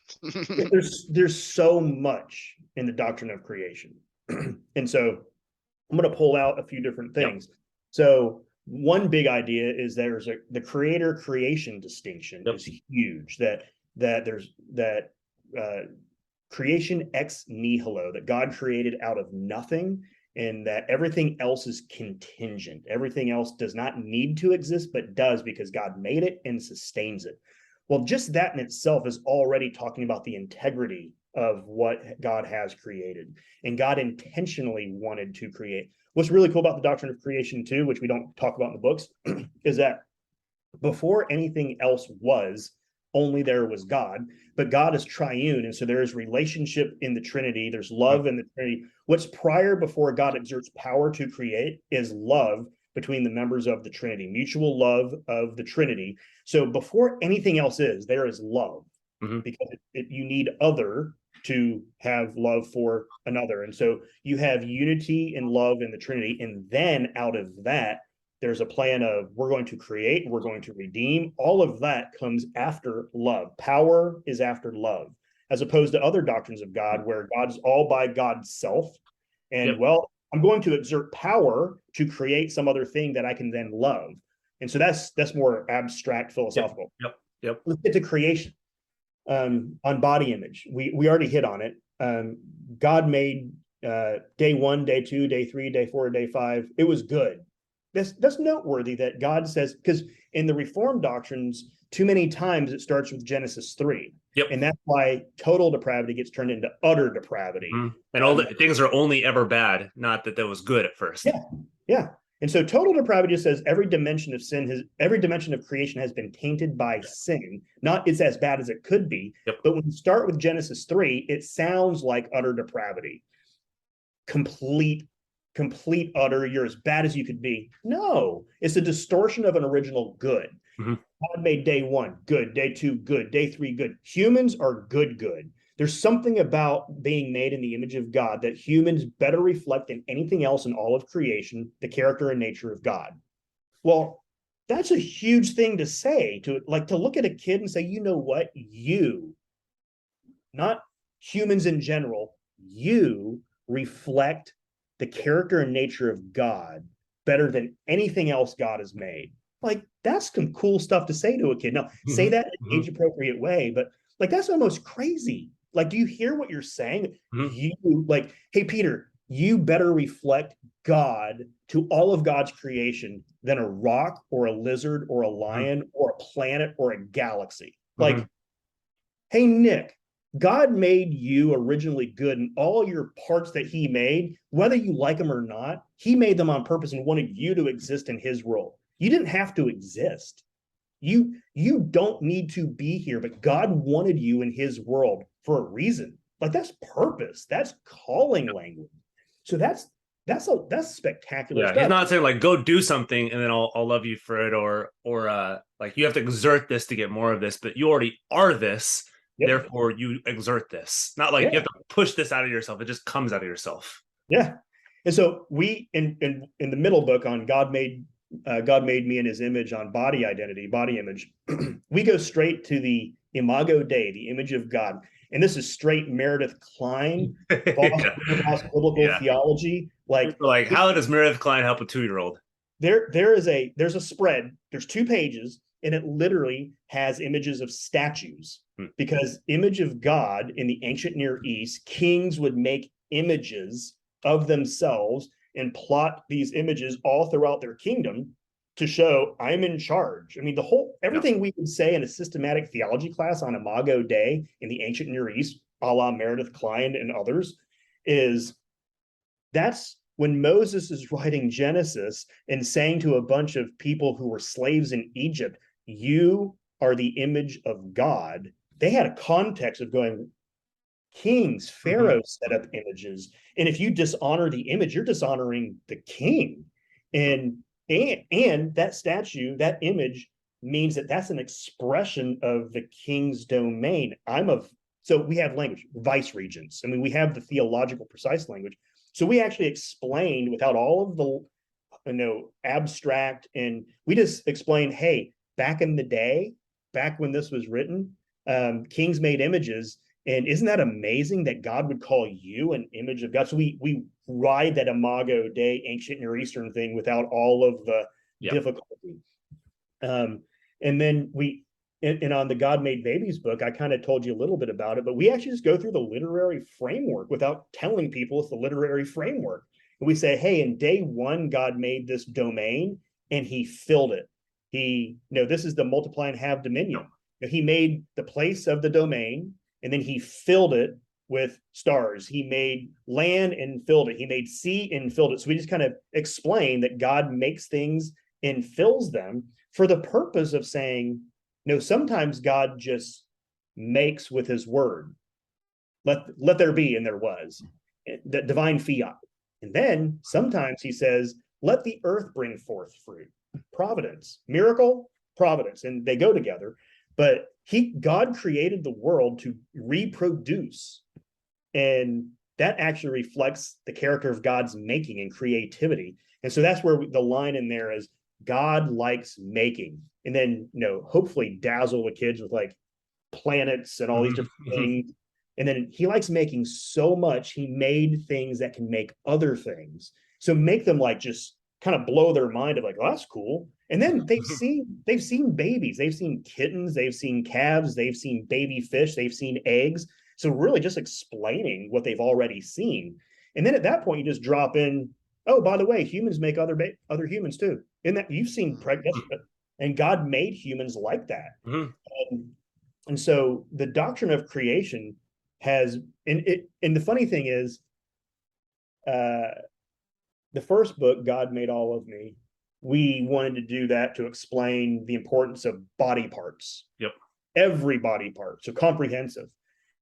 Speaker 3: There's so much in the doctrine of creation. And so I'm going to pull out a few different things. Yep. So one big idea is there's the creator creation distinction is huge, that there's creation ex nihilo, that God created out of nothing, and that everything else is contingent. Everything else does not need to exist, but does because God made it and sustains it. Well, just that in itself is already talking about the integrity of what God has created, and God intentionally wanted to create. What's really cool about the doctrine of creation too, which we don't talk about in the books, is that before anything else was, only there was God, but God is triune. And so there is relationship in the Trinity. There's love in the Trinity. What's prior before God exerts power to create is love between the members of the Trinity, mutual love of the Trinity. So before anything else is, there is love, because you need other to have love for another. And so you have unity and love in the Trinity. And then out of that, there's a plan of we're going to create, we're going to redeem. All of that comes after love. Power is after love, as opposed to other doctrines of God where God's all by God's self. And well, I'm going to exert power to create some other thing that I can then love. And so that's more abstract philosophical. Let's get to creation. On body image, we already hit on it. God made day 1, day 2, day 3, day 4, day 5. It was good. That's noteworthy that God says, because in the Reformed doctrines, too many times it starts with Genesis 3. And that's why total depravity gets turned into utter depravity.
Speaker 1: And all the things are only ever bad, not that was good at first.
Speaker 3: And so total depravity just says every dimension of sin every dimension of creation has been tainted by sin. Not it's as bad as it could be. But when you start with Genesis 3, it sounds like utter depravity. Complete utter, you're as bad as you could be. No, it's a distortion of an original good. God made day 1 good, day 2 good, day 3 good. Humans are good. There's something about being made in the image of God that humans better reflect than anything else in all of creation, the character and nature of God. Well, that's a huge thing to say, to look at a kid and say, you know what, you, not humans in general, you reflect the character and nature of God better than anything else God has made. Like, that's some cool stuff to say to a kid. Now, say that in an age-appropriate way, but that's almost crazy. Like, do you hear what you're saying? You, hey, Peter, you better reflect God to all of God's creation than a rock or a lizard or a lion or a planet or a galaxy. Hey, Nick, God made you originally good, and all your parts that he made, whether you like them or not, he made them on purpose and wanted you to exist in his world. You didn't have to exist. You don't need to be here, but God wanted you in his world for a reason. That's purpose. That's calling language. So that's spectacular stuff.
Speaker 1: He's not saying go do something and then I'll love you for it, or you have to exert this to get more of this, but you already are this. Therefore, you exert this. Not you have to push this out of yourself. It just comes out of yourself. And
Speaker 3: so we in the middle book on God made me in his image, on body identity, body image, we go straight to the Imago Dei, the image of God. And this is straight Meredith Kline, biblical theology.
Speaker 1: How does Meredith Kline help a 2-year-old?
Speaker 3: There's a spread. There's 2 pages, and it literally has images of statues, because image of God in the ancient Near East, kings would make images of themselves and plot these images all throughout their kingdom to show I'm in charge. I mean, everything we would say in a systematic theology class on Imago Dei in the ancient Near East, a la Meredith Kline and others, that's when Moses is writing Genesis and saying to a bunch of people who were slaves in Egypt, you are the image of God. They had a context of going, kings, pharaohs set up images. And if you dishonor the image, you're dishonoring the king. And that statue, that image means that's an expression of the king's domain. So we have language, vice regents. I mean, we have the theological precise language. So we actually explained without all of the, abstract, and we just explained, hey, back in the day, back when this was written, kings made images. And isn't that amazing that God would call you an image of God? So we ride that Imago Dei, ancient Near Eastern thing without all of the difficulty. And then and on the God Made Babies book, I kind of told you a little bit about it, but we actually just go through the literary framework without telling people it's the literary framework. We say, hey, in day one, God made this domain and he filled it. This is the multiply and have dominion. He made the place of the domain and then he filled it with stars. He made land and filled it. He made sea and filled it. So we just kind of explain that God makes things and fills them for the purpose of saying, sometimes God just makes with his word. Let there be, and there was. The divine fiat. And then sometimes he says, let the earth bring forth fruit. Providence, miracle, providence, and they go together. But God created the world to reproduce. And that actually reflects the character of God's making and creativity. And so that's where the line in there is God likes making. And then, hopefully dazzle the kids with like planets and all these different things. And then he likes making so much, he made things that can make other things. So make them like just kind of blow their mind of like, oh, that's cool. And then they've seen babies, they've seen kittens, they've seen calves, they've seen baby fish, they've seen eggs. So really just explaining what they've already seen. And then at that point, you just drop in, oh, by the way, humans make other humans too. In that you've seen pregnant, and God made humans like that. And so the doctrine of creation has, and the funny thing is, the first book, God Made All of Me, we wanted to do that to explain the importance of body parts.
Speaker 1: Yep.
Speaker 3: Every body part, so comprehensive.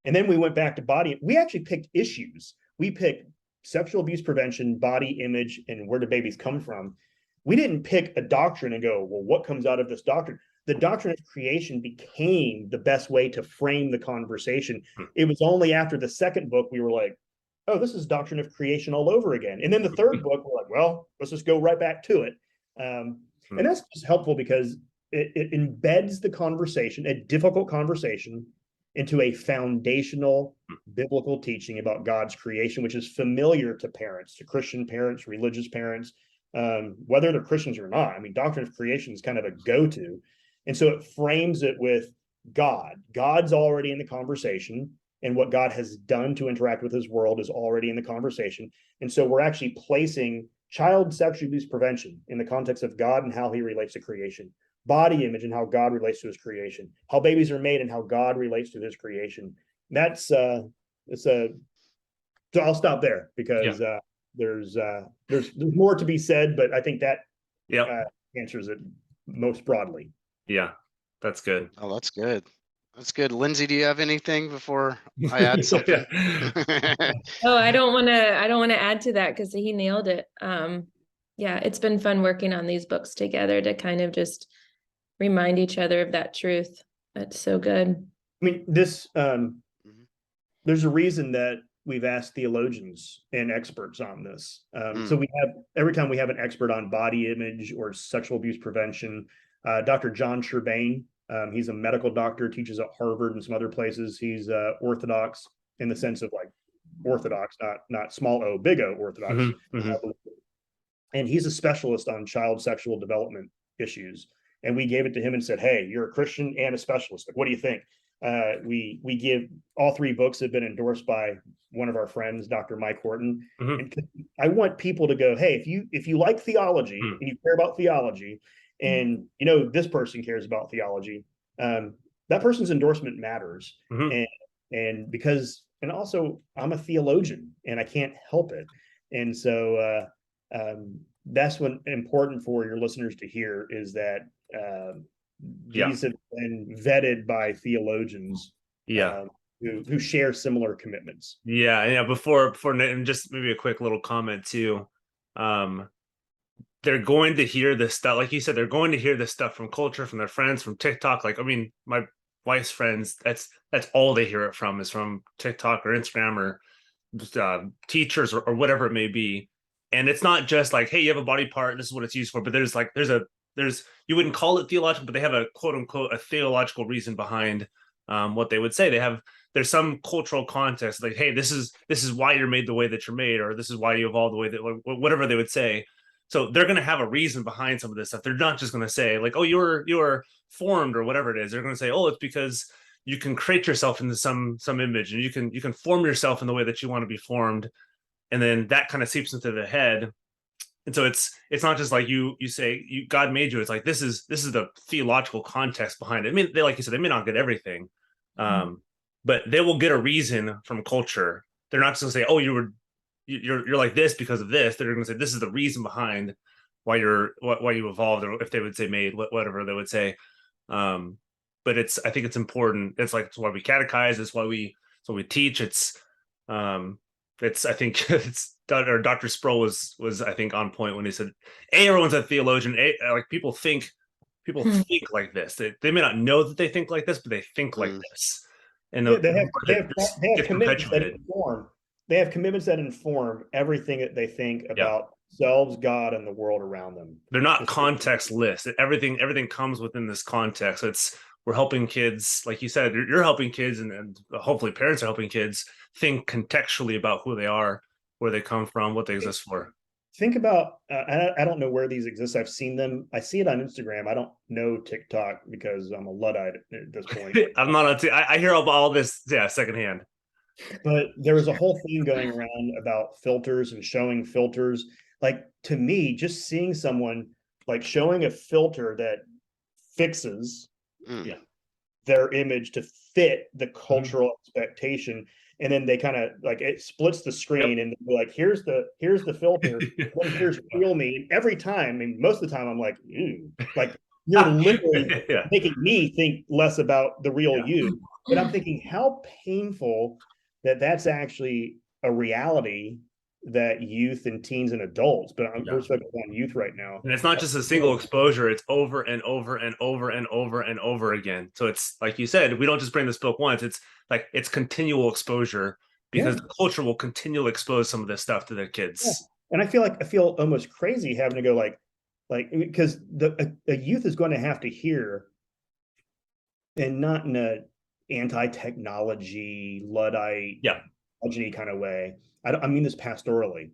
Speaker 3: And then we went back to body. We actually picked issues. We picked sexual abuse prevention, body image, and where do babies come from. We didn't pick a doctrine and go, well, what comes out of this doctrine? The doctrine of creation became the best way to frame the conversation. It was only after the second book we were like, oh, this is doctrine of creation all over again. And then the third book, we're like, well, let's just go right back to it. And that's just helpful because it embeds the conversation, a difficult conversation, into a foundational biblical teaching about God's creation, which is familiar to parents, to Christian parents, religious parents, whether they're Christians or not. I mean, doctrine of creation is kind of a go-to. And so it frames it with God. God's already in the conversation, and what God has done to interact with his world is already in the conversation. And so we're actually placing child sexual abuse prevention in the context of God and how he relates to creation, body image and how God relates to his creation, how babies are made and how God relates to his creation. That's so I'll stop there because there's more to be said, but I think that answers it most broadly.
Speaker 1: Yeah, that's good.
Speaker 2: Oh, that's good. That's good. Lindsey, do you have anything before I add something?
Speaker 4: Oh, I don't want to add to that because he nailed it. It's been fun working on these books together to kind of just remind each other of that truth. That's so good.
Speaker 3: I mean, this there's a reason that we've asked theologians and experts on this. So we have, every time we have an expert on body image or sexual abuse prevention, Dr. John Sherbain, he's a medical doctor, teaches at Harvard and some other places. He's Orthodox in the sense of like Orthodox, not small o, big O Orthodox. And he's a specialist on child sexual development issues. And we gave it to him and said, hey, you're a Christian and a specialist. Like, what do you think? We give, all three books have been endorsed by one of our friends, Dr. Mike Horton. And I want people to go, hey, if you like theology and you care about theology, and this person cares about theology, that person's endorsement matters. And because, and also I'm a theologian and I can't help it. And so that's what important for your listeners to hear is that these have been vetted by theologians who share similar commitments.
Speaker 1: Before and just maybe a quick little comment too. They're going to hear this stuff, like you said, they're going to hear this stuff from culture, from their friends, from TikTok. Like, I mean, my wife's friends, that's all they hear it from is from TikTok or Instagram or teachers or whatever it may be. And it's not just like, hey, you have a body part, this is what it's used for. But there's you wouldn't call it theological, but they have a quote unquote a theological reason behind what they would say. There's some cultural context, like, hey, this is why you're made the way that you're made, or this is why you evolved the way that, whatever they would say. So they're going to have a reason behind some of this stuff. They're not just going to say like, oh, you're formed or whatever it is. They're going to say, oh, it's because you can create yourself into some image, and you can form yourself in the way that you want to be formed. and then that kind of seeps into the head. And so it's not just like you say God made you. It's like this is the theological context behind it. I mean, they, like you said, they may not get everything, but they will get a reason from culture. They're not just gonna say, "Oh, you're like this because of this." They're gonna say, "This is the reason behind why you evolved," or if they would say made, whatever they would say. But I think it's important. It's why we catechize. It's why we teach. I think it's Dr. Sproul was I think on point when he said, everyone's a theologian. Like people think like this. They may not know that they think like this, but they think like this. And
Speaker 3: they have commitments that inform. They have commitments that inform everything that they think about themselves, God, and the world around them.
Speaker 1: They're not contextless. Everything comes within this context. We're helping kids, like you said, you're helping kids, and hopefully parents are helping kids think contextually about who they are, where they come from, what they exist for.
Speaker 3: Think about, I don't know where these exist. I've seen them. I see it on Instagram. I don't know TikTok because I'm a Luddite at this point.
Speaker 1: I'm not on I hear all this, secondhand.
Speaker 3: But there was a whole thing going around about filters and showing filters. Like, to me, just seeing someone like showing a filter that fixes their image to fit the cultural expectation, and then they kind of like it splits the screen and like here's the filter, here's real me. And every time, I mean, most of the time, I'm like, ew, like you're literally making me think less about the real you. But I'm thinking how painful that's actually a reality that youth and teens and adults, but we're focused on youth right now.
Speaker 1: And it's not just a single exposure, it's over and over and over and over and over again. So it's like you said, we don't just bring this book once, it's like it's continual exposure, because the culture will continually expose some of this stuff to their kids.
Speaker 3: And I feel almost crazy having to go like because a youth is going to have to hear, and not in a anti-technology Luddite kind of way. I mean this pastorally.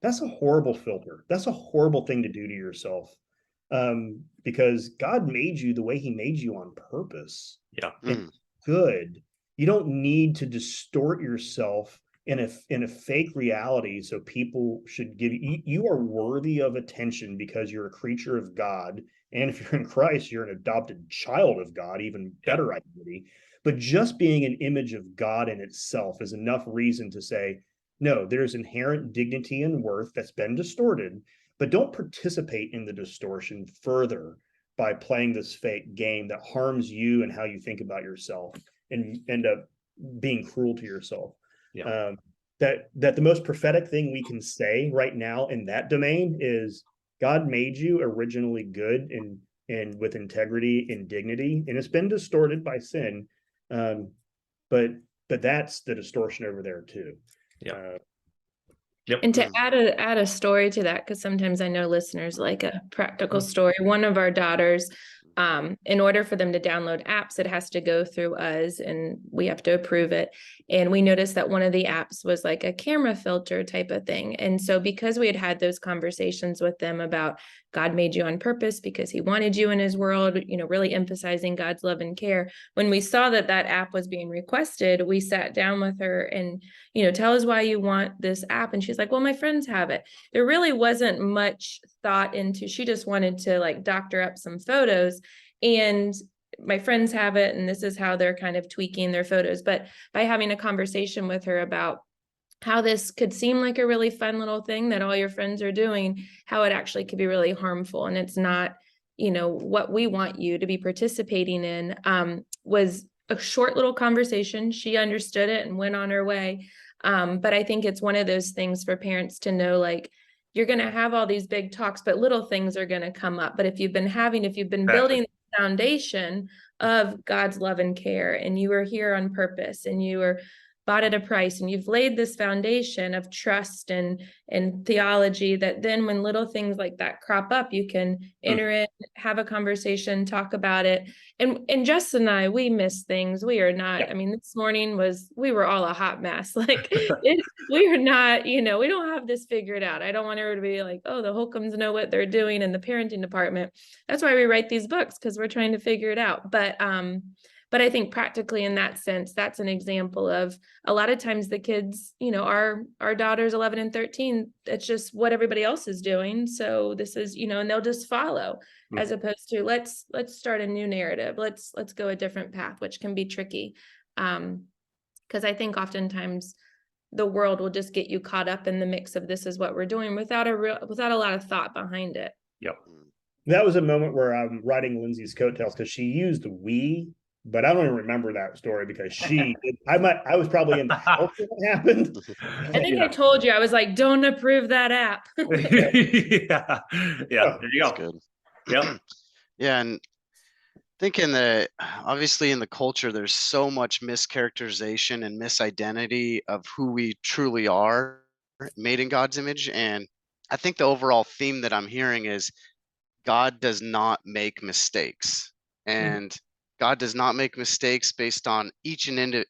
Speaker 3: That's a horrible filter. That's a horrible thing to do to yourself, because God made you the way he made you on purpose. Good. You don't need to distort yourself in a fake reality so people should give you are worthy of attention because you're a creature of God. And if you're in Christ, you're an adopted child of God, even better identity. But just being an image of God in itself is enough reason to say, no, there's inherent dignity and worth that's been distorted, but don't participate in the distortion further by playing this fake game that harms you and how you think about yourself and end up being cruel to yourself. That the most prophetic thing we can say right now in that domain is God made you originally good and with integrity and dignity, and it's been distorted by sin. But that's the distortion over there too.
Speaker 4: And to add a story to that, because sometimes I know listeners like a practical story. One of our daughters, in order for them to download apps, it has to go through us and we have to approve it. And we noticed that one of the apps was like a camera filter type of thing. And so because we had those conversations with them about God made you on purpose because he wanted you in his world, really emphasizing God's love and care. When we saw that app was being requested, we sat down with her and, tell us why you want this app. And she's like, well, my friends have it. There really wasn't much thought into, she just wanted to like doctor up some photos, and my friends have it. And this is how they're kind of tweaking their photos. But by having a conversation with her about how this could seem like a really fun little thing that all your friends are doing, how it actually could be really harmful. And it's not, what we want you to be participating in, was a short little conversation. She understood it and went on her way. But I think it's one of those things for parents to know, like, you're going to have all these big talks, but little things are going to come up. But if you've been building the foundation of God's love and care, and you are here on purpose, and you are bought at a price, and you've laid this foundation of trust and theology, that then when little things like that crop up, you can enter in, have a conversation, talk about it. And Justin and I, we miss things. We are not, I mean, this morning we were all a hot mess. Like we are not, we don't have this figured out. I don't want everyone to be like, oh, the Holcombs know what they're doing in the parenting department. That's why we write these books, because we're trying to figure it out. But But I think practically in that sense, that's an example of a lot of times the kids, our daughters 11 and 13, it's just what everybody else is doing. So this is, and they'll just follow, as opposed to let's start a new narrative. Let's go a different path, which can be tricky. Because I think oftentimes the world will just get you caught up in the mix of this is what we're doing without a lot of thought behind it.
Speaker 1: Yep.
Speaker 3: That was a moment where I'm riding Lindsey's coattails because she used we, but I don't even remember that story because I was probably in the house when it happened.
Speaker 4: I think I told you, I was like, don't approve that app.
Speaker 1: Yeah. There you go.
Speaker 2: That's good.
Speaker 1: Yep.
Speaker 2: Yeah. And obviously in the culture, there's so much mischaracterization and misidentity of who we truly are, made in God's image. And I think the overall theme that I'm hearing is God does not make mistakes, and God does not make mistakes based on each and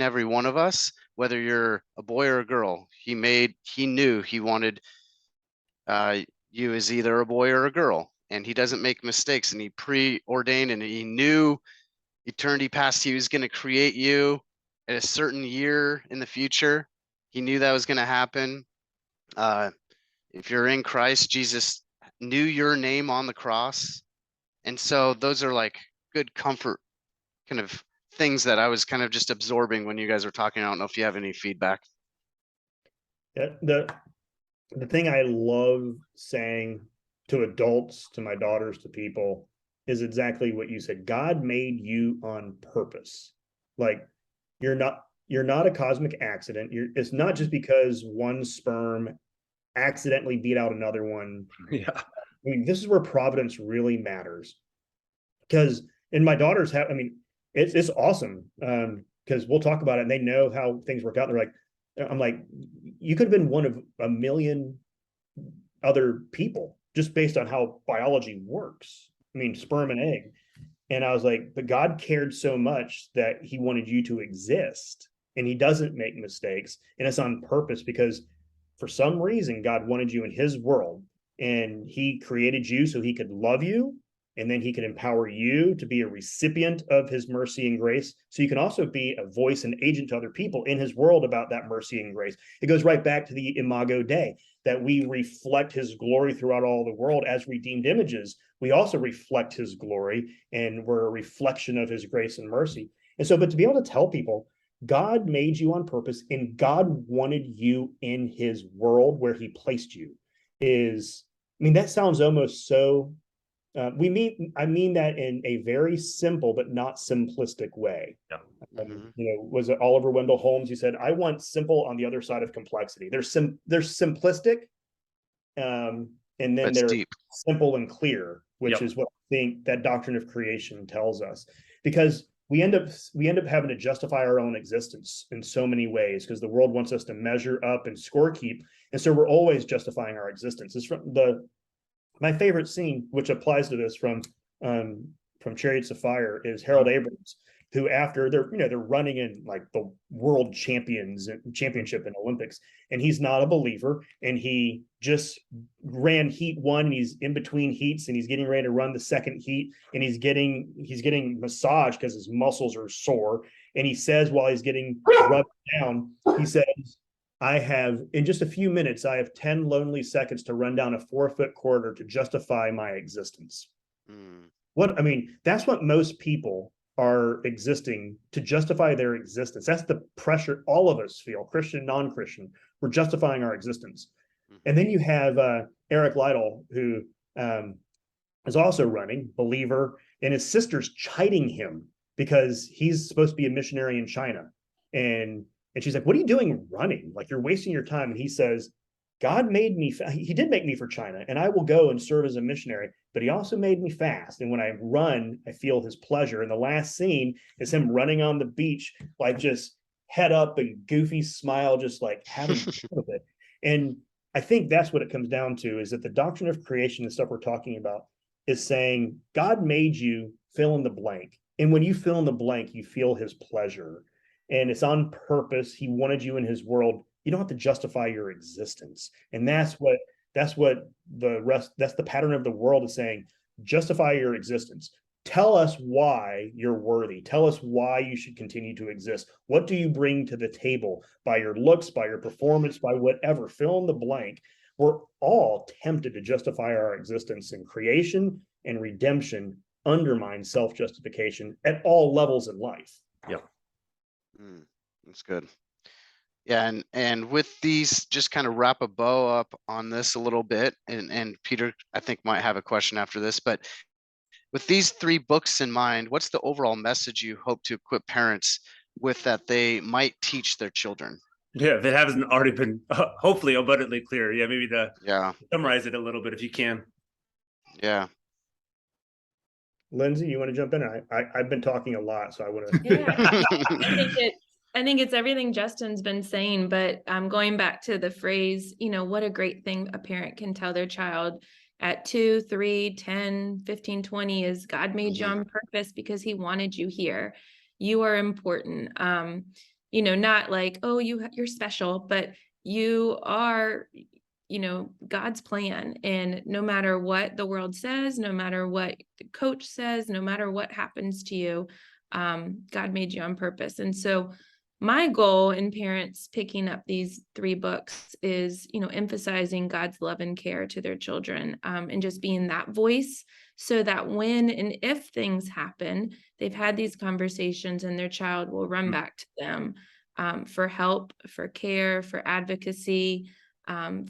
Speaker 2: every one of us, whether you're a boy or a girl. He knew he wanted you as either a boy or a girl, and he doesn't make mistakes, and he preordained, and he knew eternity past he was going to create you at a certain year in the future. He knew that was going to happen. If you're in Christ, Jesus knew your name on the cross. And so those are like good comfort kind of things that I was kind of just absorbing when you guys were talking. I don't know if you have any feedback.
Speaker 3: Yeah, the thing I love saying to adults, to my daughters, to people, is exactly what you said. God made you on purpose. Like you're not a cosmic accident. It's not just because one sperm accidentally beat out another one.
Speaker 1: Yeah.
Speaker 3: I mean, this is where providence really matters. Because, and my daughters have, I mean, it's awesome. Because we'll talk about it and they know how things work out. They're like, I'm like, you could have been one of a million other people just based on how biology works. I mean, sperm and egg. And I was like, but God cared so much that he wanted you to exist, and he doesn't make mistakes, and it's on purpose because for some reason, God wanted you in his world, and he created you so he could love you, and then he could empower you to be a recipient of his mercy and grace. So you can also be a voice and agent to other people in his world about that mercy and grace. It goes right back to the Imago Dei, that we reflect his glory throughout all the world as redeemed images. We also reflect his glory, and we're a reflection of his grace and mercy. And so, but to be able to tell people, God made you on purpose, and God wanted you in his world where he placed you is, I mean, that sounds almost so, I mean that in a very simple, but not simplistic way.
Speaker 1: Yeah.
Speaker 3: Was it Oliver Wendell Holmes? He said, I want simple on the other side of complexity. There's simplistic, and then
Speaker 2: That's
Speaker 3: they're
Speaker 2: deep.
Speaker 3: simple and clear, which is what I think that doctrine of creation tells us, because we end up having to justify our own existence in so many ways because the world wants us to measure up and score keep, and so we're always justifying our existence. It's from my favorite scene, which applies to this from Chariots of Fire, is Harold Abrams, who after they're running in like the world championship in Olympics, and he's not a believer, and he just ran heat one, and he's in between heats, and he's getting ready to run the second heat, and he's getting massage because his muscles are sore, and he says while he's getting rubbed down, he says, in just a few minutes, I have 10 lonely seconds to run down a 4-foot corridor to justify my existence. That's what most people are existing to justify their existence. That's the pressure all of us feel, Christian, non-Christian. We're justifying our existence. And then you have Eric Lytle, who is also running, believer, and his sister's chiding him because he's supposed to be a missionary in China. And she's like, what are you doing running? Like, you're wasting your time. And he says, God made me, he did make me for China, and I will go and serve as a missionary, but he also made me fast. And when I run, I feel his pleasure. And the last scene is him running on the beach, like just head up and goofy smile, just like having fun with it. And I think that's what it comes down to, is that the doctrine of creation, the stuff we're talking about, is saying God made you fill in the blank. And when you fill in the blank, you feel his pleasure. And it's on purpose. He wanted you in his world. You don't have to justify your existence. And that's the pattern of the world is saying, justify your existence. tell us why you're worthy. Tell us why you should continue to exist. What do you bring to the table by your looks, by your performance, by whatever? Fill in the blank. We're all tempted to justify our existence, and creation and redemption undermine self-justification at all levels in life.
Speaker 1: Yeah.
Speaker 2: That's good. Yeah, and with these, just kind of wrap a bow up on this a little bit, and Peter, I think, might have a question after this, but with these 3 books in mind, what's the overall message you hope to equip parents with that they might teach their children?
Speaker 1: Yeah, if it hasn't already been hopefully abundantly clear. Yeah, maybe to summarize it a little bit if you can.
Speaker 2: Yeah.
Speaker 3: Lindsey, you want to jump in? I've been talking a lot, so I want to.
Speaker 4: Yeah, I think it's everything Justin's been saying, but going back to the phrase, what a great thing a parent can tell their child at 2, 3, 10, 15, 20 is God made you on purpose because he wanted you here. You are important. Not like, oh, you're special, but you are, God's plan. And no matter what the world says, no matter what the coach says, no matter what happens to you, God made you on purpose. And so my goal in parents picking up these 3 books is, emphasizing God's love and care to their children, and just being that voice, so that when and if things happen, they've had these conversations and their child will run back to them for help, for care, for advocacy,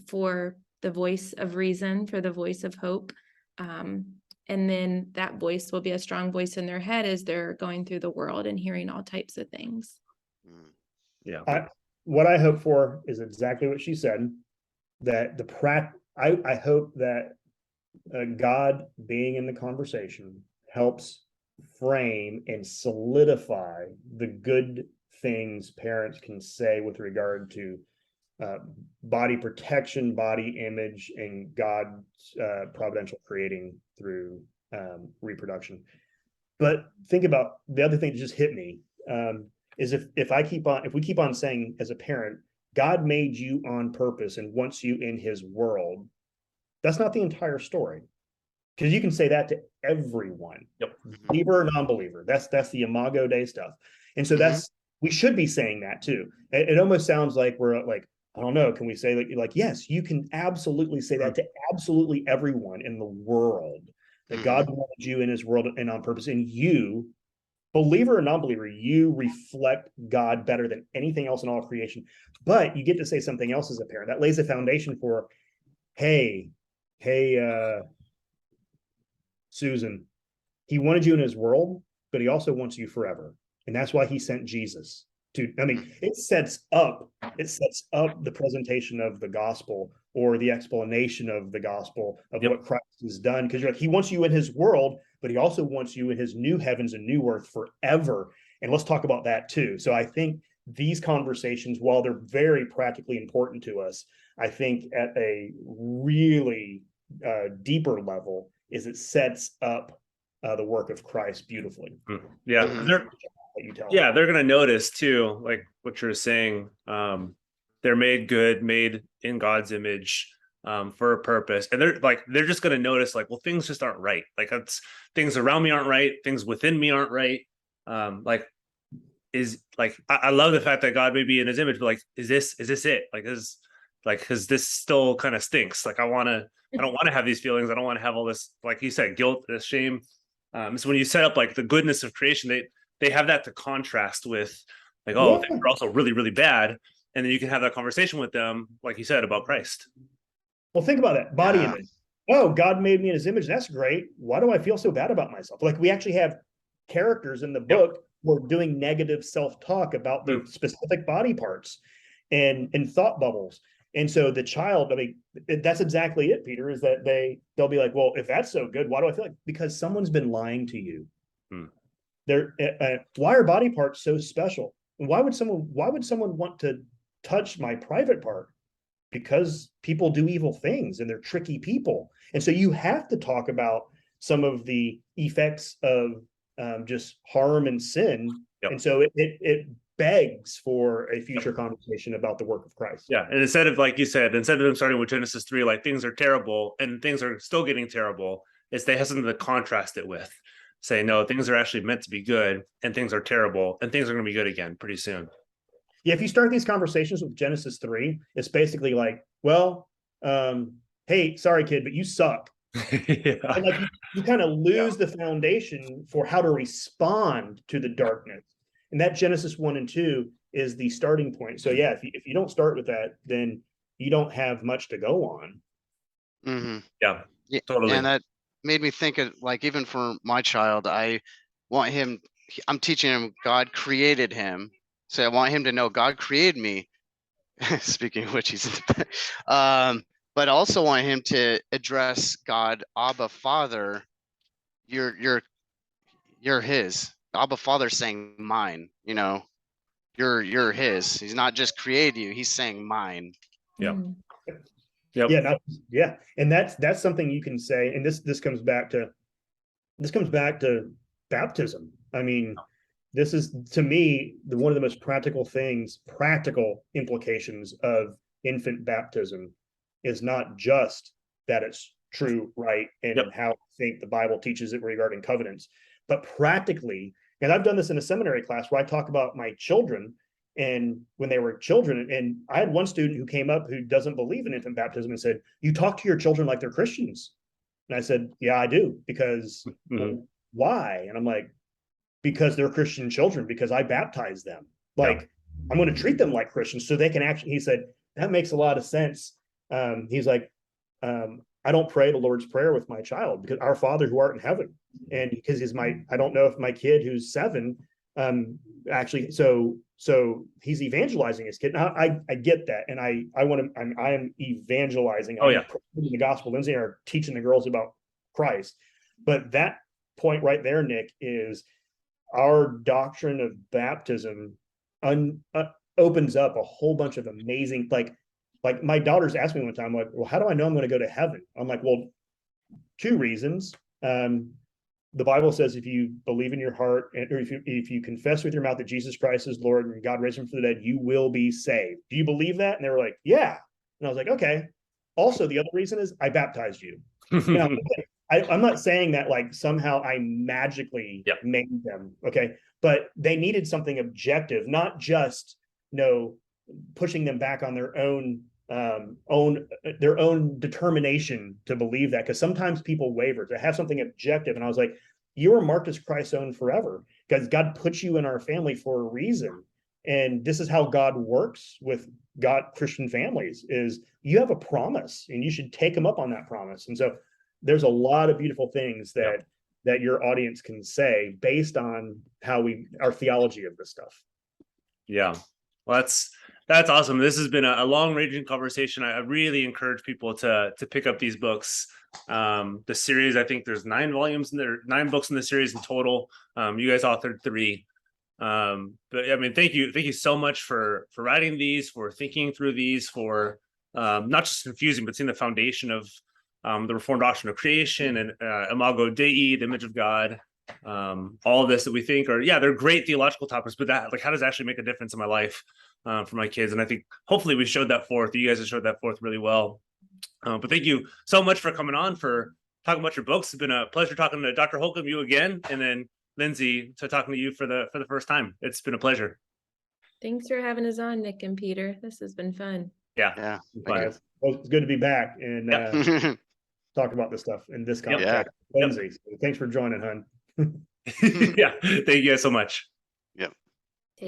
Speaker 4: for the voice of reason, for the voice of hope. And then that voice will be a strong voice in their head as they're going through the world and hearing all types of things.
Speaker 1: Yeah.
Speaker 3: What I hope for is exactly what she said, that I hope that God being in the conversation helps frame and solidify the good things parents can say with regard to body protection, body image, and God's providential creating through reproduction. But think about the other thing that just hit me, is if we keep on saying as a parent, God made you on purpose and wants you in his world, that's not the entire story. Because you can say that to everyone, believer or non-believer. That's the Imago Dei stuff. And so we should be saying that too. It almost sounds like we're like, I don't know, can we say like, yes, you can absolutely say that to absolutely everyone in the world, that God wanted you in his world and on purpose. And you, believer or non-believer, you reflect God better than anything else in all creation. But you get to say something else as a parent. That lays a foundation for, hey, Susan, he wanted you in his world, but he also wants you forever. And that's why he sent Jesus. It sets up the presentation of the gospel, or the explanation of the gospel of what Christ has done. Because you're like, he wants you in his world, but he also wants you in his new heavens and new earth forever. And let's talk about that too. So I think these conversations, while they're very practically important to us, I think at a really deeper level is it sets up the work of Christ beautifully.
Speaker 1: They're going to notice too, like what you're saying. They're made good, made in God's image, for a purpose, and they're just going to notice, like, well, things just aren't right. Like, things around me aren't right, things within me aren't right. I love the fact that God may be in his image, but like, is this it? Because this still kind of stinks. Like, I don't want to have these feelings. I don't want to have all this, like you said, guilt, this shame. So when you set up like the goodness of creation, they have that to contrast with, like, oh, things are also really, really bad. And then you can have that conversation with them, like you said, about Christ.
Speaker 3: Well, think about that. Body image. Oh, God made me in his image. That's great. Why do I feel so bad about myself? Like, we actually have characters in the book who are doing negative self-talk about their specific body parts and thought bubbles. And so the child, that's exactly it, Peter, is that they'll be like, well, if that's so good, why do I feel like? Because someone's been lying to you. Why are body parts so special? And why would someone want to touch my private part? Because people do evil things and they're tricky people. And so you have to talk about some of the effects of just harm and sin. And so it begs for a future conversation about the work of Christ.
Speaker 1: Yeah. And instead of, like you said, instead of them starting with Genesis 3, like things are terrible and things are still getting terrible, they have something to contrast it with. say, no, things are actually meant to be good, and things are terrible, and things are going to be good again pretty soon.
Speaker 3: Yeah, if you start these conversations with Genesis 3, it's basically like, well, hey, sorry, kid, but you suck.
Speaker 1: Yeah.
Speaker 3: And like you kind of lose the foundation for how to respond to the darkness. And that Genesis 1 and 2 is the starting point. So yeah, if you don't start with that, then you don't have much to go on.
Speaker 2: Mm-hmm.
Speaker 1: Yeah, totally.
Speaker 2: And that made me think of, like, even for my child, I'm teaching him God created him. So I want him to know God created me. Speaking of which, he's but I also want him to address God, Abba Father. You're his. Abba Father saying mine, you're his. He's not just created you, he's saying mine.
Speaker 1: Yeah.
Speaker 4: Mm.
Speaker 1: Yep.
Speaker 3: Yeah. And that's something you can say. And this comes back to baptism. I mean, this is, to me, one of the most practical implications of infant baptism is not just that it's true, right, and how I think the Bible teaches it regarding covenants, but practically, and I've done this in a seminary class where I talk about my children and when they were children, and I had one student who came up who doesn't believe in infant baptism and said, "You talk to your children like they're Christians." And I said, "Yeah, I do, because why?" And I'm like, "Because they're Christian children, because I baptize them. Like, I'm going to treat them like Christians so they can actually," he said, "That makes a lot of sense." He's like, "I don't pray the Lord's Prayer with my child, because our Father who art in heaven." And because I don't know if my kid who's 7, actually, so he's evangelizing his kid. Now, I get that. And I am evangelizing.
Speaker 1: Oh, yeah.
Speaker 3: The gospel. Lindsey and I are teaching the girls about Christ. But that point right there, Nick, is our doctrine of baptism opens up a whole bunch of amazing, like my daughters asked me one time, like, "Well, how do I know I'm going to go to heaven?" I'm like, "Well, 2 reasons. The Bible says if you believe in your heart, or if you confess with your mouth that Jesus Christ is Lord and God raised him from the dead, you will be saved. Do you believe that?" And they were like, "Yeah." And I was like, "Okay. Also, the other reason is I baptized you." Now, I'm not saying that like somehow I magically made them, okay, but they needed something objective, not just pushing them back on their own determination to believe that, because sometimes people waver, to have something objective. And I was like, "You are marked as Christ's own forever, because God put you in our family for a reason. And this is how God works with Christian families, is you have a promise and you should take them up on that promise." And so there's a lot of beautiful things that your audience can say based on our theology of this stuff.
Speaker 1: Yeah. Well, that's awesome. This has been a long-ranging conversation. I really encourage people to pick up these books. The series, I think there's 9 volumes in there, 9 books in the series in total. You guys authored 3. But I mean, thank you so much for writing these, for thinking through these, for not just confusing, but seeing the foundation of the Reformed doctrine of creation and Imago Dei, the image of God. All of this that we think they're great theological topics, but that, like, how does it actually make a difference in my life for my kids? And I think hopefully we showed that forth. You guys have showed that forth really well. But thank you so much for coming on, for talking about your books. It's been a pleasure talking to Dr. Holcomb, you again, and then Lindsey, to talking to you for the first time. It's been a pleasure.
Speaker 4: Thanks for having us on, Nick and Peter. This has been fun.
Speaker 2: Yeah.
Speaker 3: Well, it's good to be back and talk about this stuff in this context. Lindsey, thanks for joining, hon.
Speaker 1: Yeah, thank you guys so much.
Speaker 2: Yep.